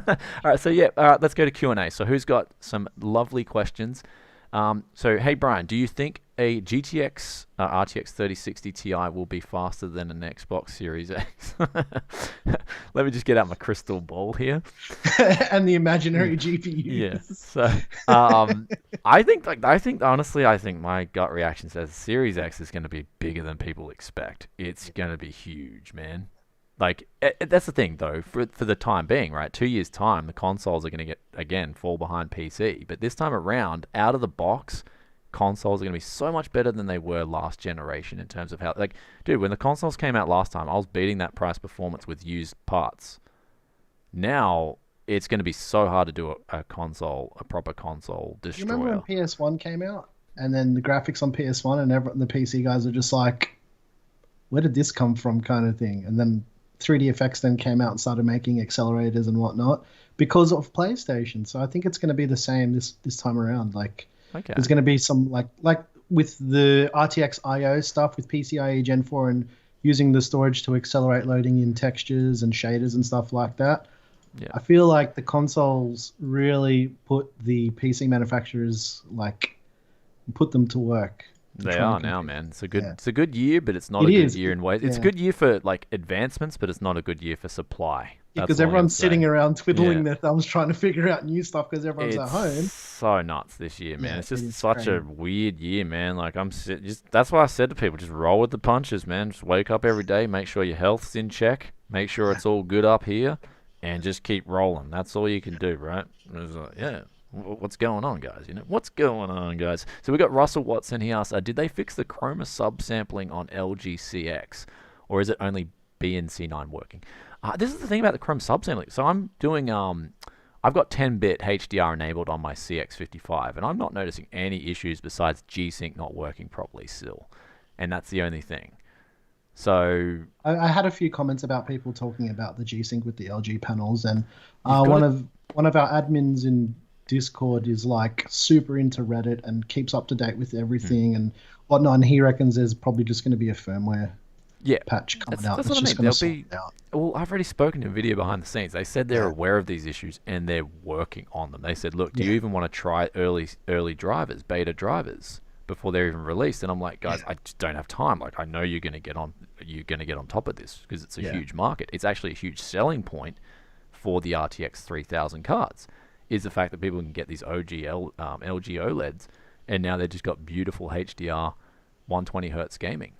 S1: All right. So all right. Let's go to Q&A. So who's got some lovely questions? So hey Brian, do you think a GTX RTX 3060 Ti will be faster than an Xbox Series X. Let me just get out my crystal ball here.
S2: And the imaginary
S1: Yeah.
S2: GPUs.
S1: So, I think my gut reaction says Series X is going to be bigger than people expect. It's going to be huge, man. Like that's the thing though. For the time being, right? 2 years time, the consoles are going to get again fall behind PC. But this time around, out of the box, consoles are going to be so much better than they were last generation in terms of how. Like, dude, when the consoles came out last time, I was beating that price performance with used parts. Now it's going to be so hard to do a proper console
S2: You
S1: destroyer.
S2: remember when PS1 came out, and then the graphics on PS1, and the PC guys are just like, "Where did this come from?" kind of thing. And then 3D-FX then came out and started making accelerators and whatnot because of PlayStation. So I think it's going to be the same this time around. Like,
S1: Okay.
S2: there's going to be some like with the RTX IO stuff with PCIe Gen 4 and using the storage to accelerate loading in textures and shaders and stuff like that.
S1: Yeah.
S2: I feel like the consoles really put the PC manufacturers put them to work.
S1: They are now, man. It's a good
S2: Yeah.
S1: it's a good year, but it's not
S2: It
S1: a good
S2: is.
S1: year in ways. It's a
S2: Yeah.
S1: good year for like advancements, but it's not a good year for supply. That's
S2: Because
S1: all I'm
S2: everyone's
S1: saying.
S2: sitting around twiddling
S1: Yeah.
S2: their thumbs trying to figure out new stuff because everyone's at home.
S1: It's so nuts this year, man.
S2: Yeah,
S1: It's
S2: it
S1: just
S2: is
S1: such a
S2: crazy.
S1: weird year, man. Like that's why I said to people, just roll with the punches, man. Just wake up every day, make sure your health's in check, make sure it's all good up here, and just keep rolling. That's all you can do, right? It's like, yeah. What's going on, guys? You know what's going on, guys. So we got Russell Watson. He asked, "Did they fix the Chroma subsampling on LG CX, or is it only BNC9 working?" This is the thing about the Chrome subsampling. So I'm doing I've got 10-bit HDR enabled on my CX55, and I'm not noticing any issues besides G-Sync not working properly still, and that's the only thing. So
S2: I had a few comments about people talking about the G-Sync with the LG panels, and
S1: You've got
S2: one of our admins in Discord is like super into Reddit and keeps up to date with everything and whatnot. And he reckons there's probably just going to be a firmware
S1: yeah,
S2: patch coming out.
S1: that's
S2: It's
S1: what I
S2: just
S1: mean.
S2: going to
S1: There'll
S2: sort
S1: be
S2: it out.
S1: well, I've already spoken to Nvidia behind the scenes. They said they're
S2: Yeah.
S1: aware of these issues and they're working on them. They said, "Look, do you
S2: Yeah.
S1: even want to try early drivers, beta drivers, before they're even released?" And I'm like, "Guys, I just don't have time. Like, I know you're going to get on top of this because it's a
S2: Yeah.
S1: huge market. It's actually a huge selling point for the RTX 3000 cards. Is the fact that people can get these LG OLEDs, and now they've just got beautiful HDR 120 hertz gaming."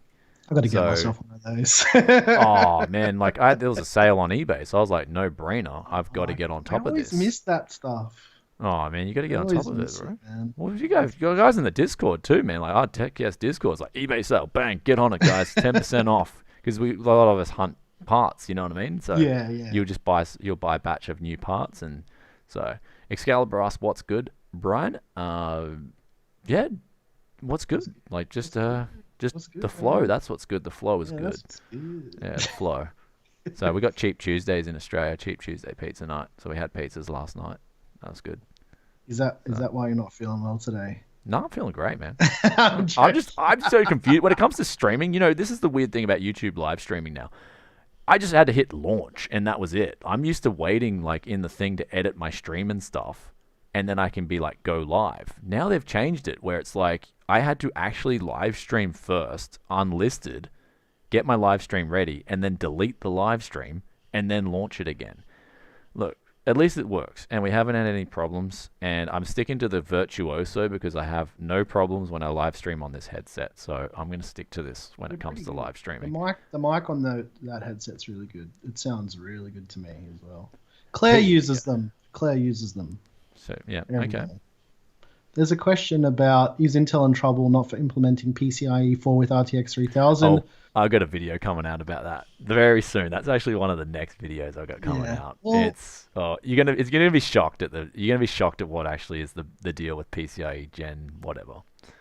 S2: I've got to get
S1: So-
S2: myself one of those.
S1: Oh man, like there was a sale on eBay, so I was like, no brainer. I've got to get on top
S2: I
S1: of
S2: always
S1: this.
S2: miss that stuff.
S1: Oh man, you got to get
S2: I
S1: on top
S2: always
S1: of it,
S2: miss
S1: bro.
S2: man.
S1: Well, you guys in the Discord too, man. Like our TechCast Discord is like eBay sale, bang, get on it, guys, 10% off. Because a lot of us hunt parts, you know what I mean? So
S2: Yeah.
S1: you'll buy a batch of new parts, and so Excalibur asks, "What's good, Brian?" Yeah, what's good? Like just
S2: What's good,
S1: the flow.
S2: man?
S1: That's what's good. The flow is
S2: Yeah,
S1: good.
S2: that's good.
S1: Yeah, the flow. So we got Cheap Tuesdays in Australia, Cheap Tuesday pizza night. So we had pizzas last night. That was good.
S2: Is that why you're not feeling well today?
S1: No, I'm feeling great, man.
S2: I'm
S1: I'm so confused when it comes to streaming. You know, this is the weird thing about YouTube live streaming now. I just had to hit launch and that was it. I'm used to waiting like in the thing to edit my stream and stuff, and then I can be like go live. Now they've changed it where it's like I had to actually live stream first, unlisted, get my live stream ready, and then delete the live stream and then launch it again. Look, at least it works, and we haven't had any problems. And I'm sticking to the Virtuoso because I have no problems when I live stream on this headset. So I'm going to stick to this when it comes to live
S2: The
S1: streaming.
S2: mic on that headset's really good. It sounds really good to me as well. Claire uses them.
S1: So yeah,
S2: every
S1: okay.
S2: day. There's a question about, is Intel in trouble not for implementing PCIe 4 with RTX 3000?
S1: Oh, I've got a video coming out about that very soon. That's actually one of the next videos I've got coming
S2: Yeah.
S1: out.
S2: Well-
S1: You're gonna be shocked at what actually is the deal with PCI-e Gen whatever.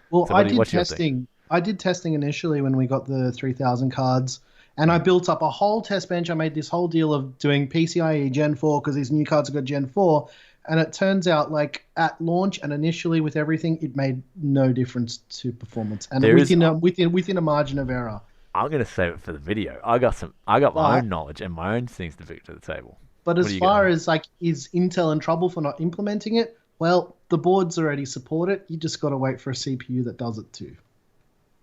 S2: Well,
S1: So
S2: I
S1: what's
S2: did
S1: your take?
S2: testing. I did testing initially when we got the 3000 cards, and I built up a whole test bench. I made this whole deal of doing PCIe Gen 4 because these new cards have got Gen 4, and it turns out like at launch and initially with everything, it made no difference to performance, and
S1: There is-
S2: within a margin of error.
S1: I'm gonna save it for the video. I got my
S2: Right.
S1: own knowledge and my own things to bring to the table.
S2: But
S1: What
S2: as
S1: do you
S2: far
S1: got?
S2: as like, is Intel in trouble for not implementing it? Well, the boards already support it. You just got to wait for a CPU that does it too.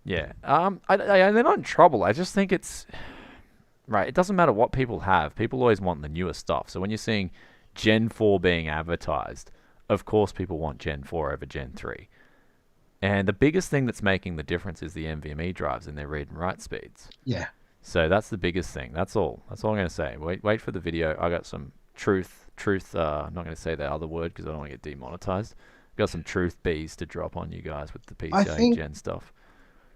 S1: Yeah. They're not in trouble. I just think it's right. It doesn't matter what people have. People always want the newer stuff. So when you're seeing Gen 4 being advertised, of course people want Gen 4 over Gen 3. And the biggest thing that's making the difference is the NVMe drives and their read and write speeds.
S2: Yeah.
S1: So that's the biggest thing. That's all. That's all I'm going to say. Wait for the video. I got some truth. I'm not going to say that other word because I don't want to get demonetized. Got some truth bees to drop on you guys with the PCI-e Gen stuff.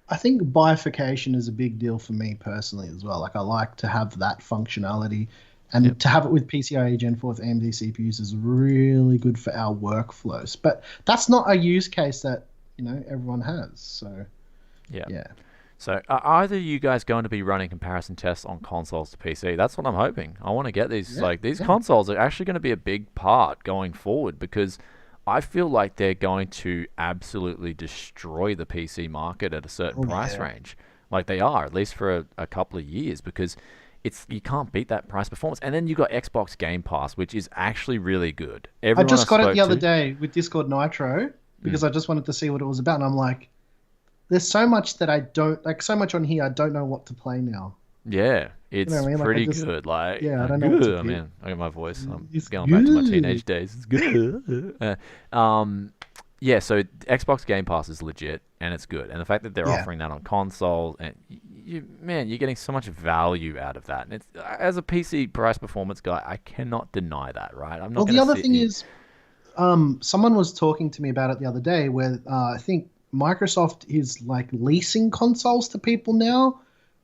S2: I think bifurcation is a big deal for me personally as well. Like I like to have that functionality, and to have it with PCI-e Gen 4 with AMD CPUs is really good for our workflows. But that's not a use case that everyone has. So yeah.
S1: So are either you guys going to be running comparison tests on consoles to PC? That's what I'm hoping. I want to get these. These consoles are actually going to be a big part going forward because I feel like they're going to absolutely destroy the PC market at a certain price range. Like they are, at least for a couple of years, because you can't beat that price performance. And then you got Xbox Game Pass, which is actually really good.
S2: I just got it the other day with Discord Nitro because I just wanted to see what it was about, and I'm like, there's so much that I don't like. So much on here, I don't know what to play now.
S1: Yeah, it's pretty good. I don't know. Good, man. I got my voice. I'm going back to my teenage days. It's good. Yeah. So Xbox Game Pass is legit and it's good, and the fact that they're offering that on console, and you're getting so much value out of that. And it's as a PC price performance guy, I cannot deny that. Right? I'm not.
S2: Well, the other thing is, someone was talking to me about it the other day, where I think Microsoft is like leasing consoles to people now,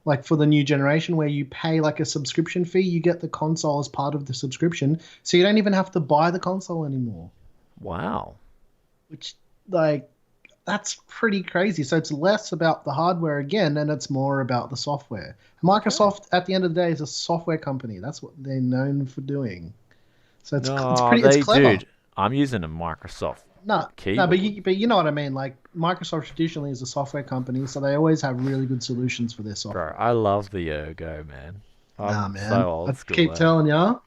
S2: like for the new generation, where you pay like a subscription fee, you get the console as part of the subscription, so you don't even have to buy the console anymore.
S1: Wow.
S2: Which, like, that's pretty crazy. So it's less about the hardware again, and it's more about the software. Microsoft, at the end of the day, is a software company. That's what they're known for doing. So it's clever.
S1: Dude, I'm using a Microsoft.
S2: No, but you know what I mean. Like Microsoft traditionally is a software company, so they always have really good solutions for their software.
S1: Bro, I love the ERGO, man. I'm
S2: man.
S1: so old school.
S2: Keep telling ya.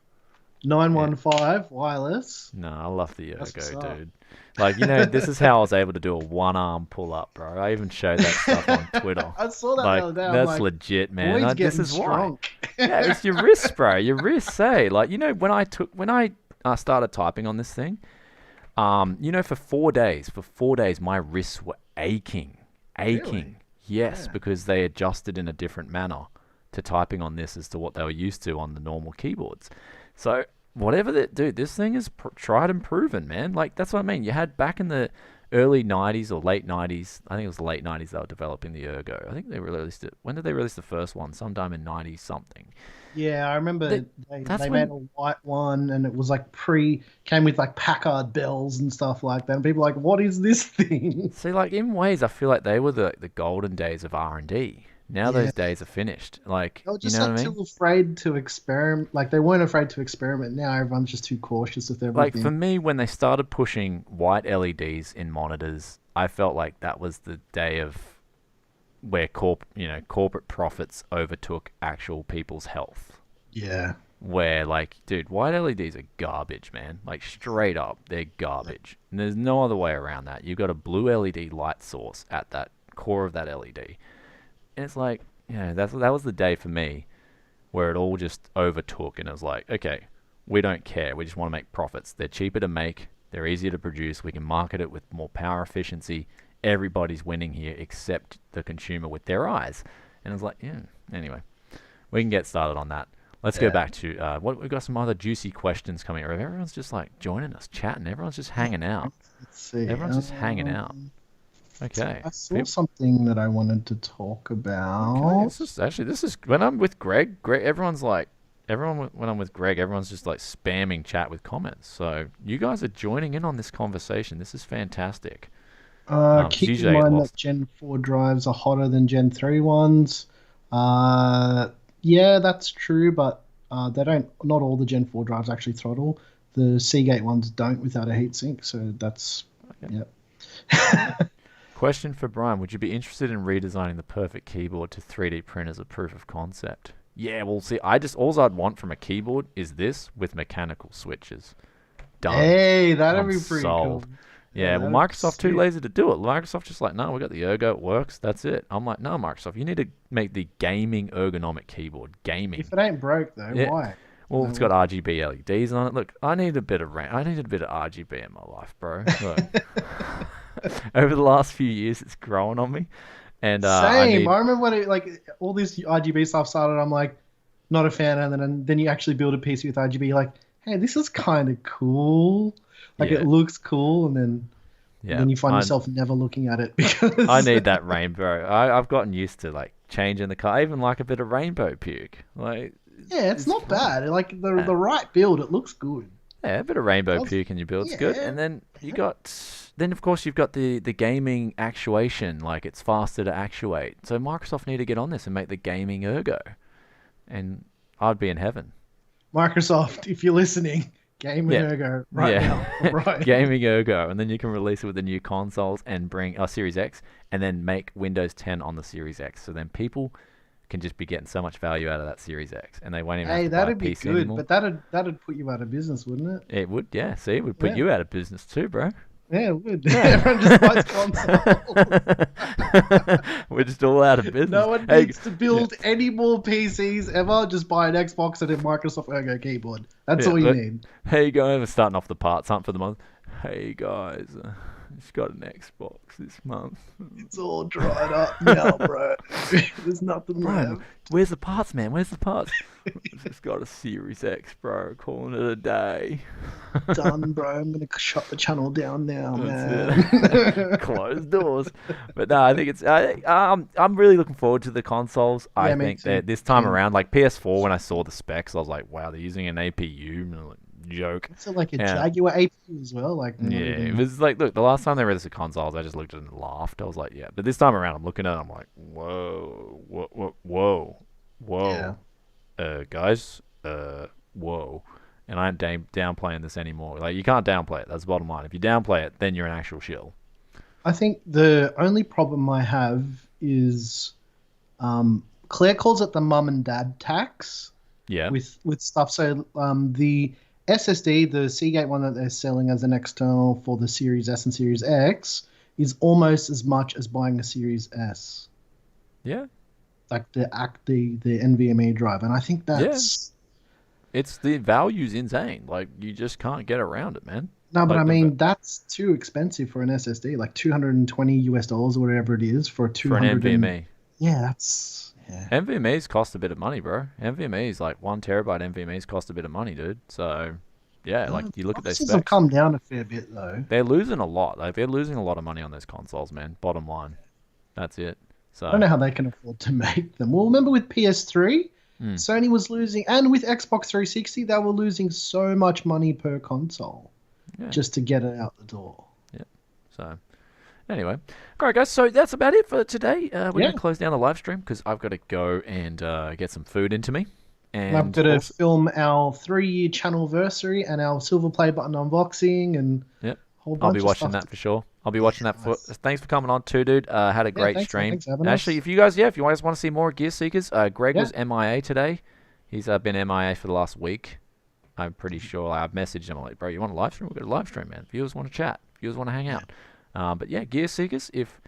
S2: 915 wireless.
S1: No, I love the ERGO, dude. Like, this is how I was able to do a one-arm pull-up, bro. I even showed that stuff on Twitter.
S2: I saw that the other day.
S1: That's legit, man.
S2: This is strong.
S1: Yeah, it's your wrists, bro. Your wrists, hey. Like, when I started typing on this thing, for 4 days, my wrists were aching.
S2: Really?
S1: Yes, because they adjusted in a different manner to typing on this as to what they were used to on the normal keyboards. So whatever dude, this thing is tried and proven, man. Like, that's what I mean. You had back in the early 90s or late 90s, I think it was the late 90s they were developing the ERGO. I think they released it. When did they release the first one? Sometime in 90 something.
S2: Yeah, I remember they made a white one, and it was like came with like Packard bells and stuff like that. And people were like, what is this thing?
S1: See, like, in ways, I feel like they were the golden days of R&D. Now those days are finished. Like,
S2: they were just
S1: what I mean?
S2: Too afraid to experiment. Like, they weren't afraid to experiment. Now everyone's just too cautious with everything.
S1: Like, for me, when they started pushing white LEDs in monitors, I felt like that was the day of where corporate profits overtook actual people's health.
S2: Yeah.
S1: Where, like, dude, white LEDs are garbage, man. Like, straight up, they're garbage. And there's no other way around that. You've got a blue LED light source at that core of that LED. And it's like, that was the day for me where it all just overtook, and it was like, okay, we don't care. We just want to make profits. They're cheaper to make. They're easier to produce. We can market it with more power efficiency. Everybody's winning here except the consumer with their eyes. And it's like, anyway, we can get started on that. Let's go back to we've got some other juicy questions coming up. Everyone's just like joining us, chatting. Everyone's just hanging out.
S2: Let's see.
S1: Everyone's just hanging out. Okay.
S2: I saw something that I wanted to talk about.
S1: Okay, this is when I'm with Greg, everyone's like, when I'm with Greg, everyone's just like spamming chat with comments. So you guys are joining in on this conversation. This is fantastic.
S2: Keep in mind that Gen 4 drives are hotter than Gen 3 ones. Yeah, that's true, but they don't. Not all the Gen 4 drives actually throttle. The Seagate ones don't without a heatsink, so that's yep.
S1: Question for Brian: would you be interested in redesigning the perfect keyboard to 3D print as a proof of concept? Yeah, well, see, all I'd want from a keyboard is this with mechanical switches. Done.
S2: Hey, that'd be pretty
S1: sold.
S2: cool. Yeah,
S1: Yeah, well,
S2: that would be
S1: Microsoft too
S2: sick.
S1: lazy to do it. Microsoft just like, no, we got the Ergo, it works, that's it. I'm like, no, Microsoft, you need to make the gaming ergonomic keyboard. Gaming.
S2: If it ain't broke though,
S1: Yeah.
S2: why?
S1: Well, it's got
S2: What?
S1: RGB LEDs on it. Look, I need a bit of I need a bit of RGB in my life, bro. Look, over the last few years, it's growing on me, and I
S2: Same.
S1: need.
S2: I remember when all this RGB stuff started. I'm like, not a fan, and then you actually build a PC with RGB. You're like, hey, this is kind of cool. Like it
S1: Yeah,
S2: looks cool, and
S1: yeah.
S2: then you find yourself never looking at it
S1: I
S2: because
S1: need that rainbow. I've gotten used to like changing the color. I even like a bit of rainbow puke. Like
S2: yeah, it's
S1: it's
S2: not
S1: fun.
S2: bad. Like
S1: Yeah.
S2: the right build, it looks good.
S1: Yeah, a bit of rainbow
S2: Does
S1: puke in your build's good.
S2: yeah,
S1: And then you
S2: yeah.
S1: got, then of course you've got the gaming actuation. Like it's faster to actuate. So Microsoft need to get on this and make the gaming ergo. And I'd be in heaven.
S2: Microsoft, if you're listening, Game and
S1: Yeah,
S2: Ergo right
S1: yeah.
S2: now, right?
S1: Gaming ergo, and then you can release it with the new consoles and bring Series X, and then make Windows 10 on the Series X. So then people can just be getting so much value out of that Series X, and they won't even have
S2: Hey,
S1: to buy a
S2: that'd be
S1: PC
S2: good,
S1: anymore.
S2: but that'd put you out of business, wouldn't it?
S1: It would, yeah. See, it would put
S2: Yeah,
S1: you out of business too, bro.
S2: yeah, it would.
S1: Yeah.
S2: Everyone just buys consoles.
S1: We're just all out of business.
S2: No one
S1: Hey,
S2: needs to
S1: yeah,
S2: build any more PCs ever. Just buy an Xbox and a Microsoft Ergo keyboard. That's
S1: yeah.
S2: all you need.
S1: Hey guys, we're starting off the parts hunt for the month. Hey guys, just got an Xbox this month.
S2: It's all dried up now, bro. There's nothing
S1: Bro,
S2: left.
S1: where's the parts, man? Where's the parts? Just got a Series X, bro. Calling it a day.
S2: Done, bro. I'm gonna shut the channel down now,
S1: That's it.
S2: man.
S1: Closed doors. But no, I think it's. I'm really looking forward to the consoles. I
S2: Yeah, me
S1: think
S2: too.
S1: that this time around, like PS4, when I saw the specs, I was like, wow, they're using an APU. And I'm like, joke.
S2: It's like a
S1: Yeah.
S2: Jaguar APU as well. Like, they're
S1: Yeah,
S2: not
S1: it
S2: even.
S1: was like, look, the last time they released the consoles, I just looked at it and laughed. I was like, yeah. But this time around, I'm looking at it, I'm like, whoa, whoa,
S2: Yeah.
S1: whoa, guys, whoa. And I ain't downplaying this anymore. Like, you can't downplay it. That's the bottom line. If you downplay it, then you're an actual shill.
S2: I think the only problem I have is Claire calls it the mum and dad tax
S1: Yeah,
S2: with stuff. So the SSD, the Seagate one that they're selling as an external for the Series S and Series X, is almost as much as buying a Series S,
S1: yeah,
S2: like the NVMe drive, and I think
S1: yeah.
S2: that's
S1: It's the value's insane. Like, you just can't get around it, man.
S2: no, but I
S1: Like
S2: mean that's too expensive for an SSD, like $220 or whatever it is for
S1: for an
S2: 200 and
S1: NVMe.
S2: yeah, that's yeah.
S1: NVMe's cost a bit of money, bro. NVMe's like 1 terabyte NVMe's cost a bit of money, dude. So, yeah, like you look at those
S2: Prices have
S1: specs.
S2: come down a fair bit though.
S1: They're losing a lot. Like they're losing a lot of money on those consoles, man. Bottom line, that's it.
S2: I don't
S1: So,
S2: know how they can afford to make them. Well, remember with PS3,
S1: mm,
S2: Sony was losing, and with Xbox 360, they were losing so much money per console
S1: yeah,
S2: just to get it out the door.
S1: yeah. So, anyway, all right, guys. So that's about it for today. We're
S2: Yeah,
S1: gonna close down the live stream because I've got to go and get some food into me,
S2: and I've
S1: and
S2: got to
S1: also,
S2: film our 3-year channel anniversary and our silver play button unboxing and
S1: yep.
S2: a whole
S1: I'll
S2: bunch
S1: be
S2: of
S1: watching
S2: stuff.
S1: that for sure. I'll be
S2: Yeah,
S1: watching that for.
S2: nice.
S1: Thanks for coming on too, dude. Had a
S2: Yeah,
S1: great
S2: thanks, man.
S1: stream.
S2: Thanks for having
S1: Actually,
S2: us.
S1: if you guys, yeah, if you guys want to see more Gearseekers, Greg
S2: Yeah,
S1: was MIA today. He's been MIA for the last week. I'm pretty sure. I've messaged him like, bro, you want a live stream? We've got a live stream, man. Viewers want to chat. Viewers want to hang
S2: yeah.
S1: out. But yeah, Gearseekers. If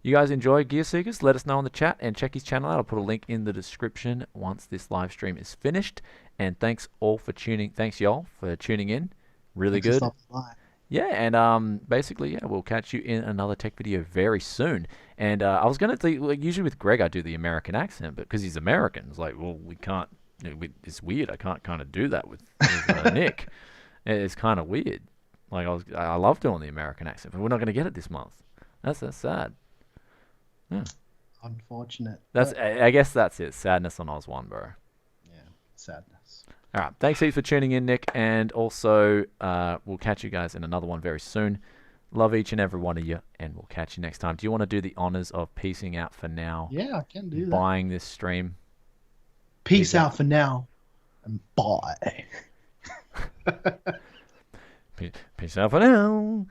S1: you guys enjoy Gearseekers, let us know in the chat and check his channel out. I'll put a link in the description once this live stream is finished. And thanks all for tuning. Thanks y'all for tuning in. Really
S2: Thanks for
S1: good.
S2: stopping by.
S1: Yeah, and basically, yeah, we'll catch you in another tech video very soon. And I was gonna think, like, usually with Greg, I do the American accent, but because he's American, it's like, well, we can't. It's weird. I can't kind of do that with Nick. It's kind of weird. Like I love doing the American accent, but we're not gonna get it this month. That's sad. Yeah.
S2: Unfortunate,
S1: That's.
S2: but
S1: I guess that's it. Sadness on Oz one, bro.
S2: yeah, sadness.
S1: All right. Thanks heaps for tuning in, Nick, and also we'll catch you guys in another one very soon. Love each and every one of you, and we'll catch you next time. Do you want to do the honors of peacing out for now,
S2: Yeah, I can do that.
S1: buying this stream?
S2: Peace out for now, and bye.
S1: Peace out for now.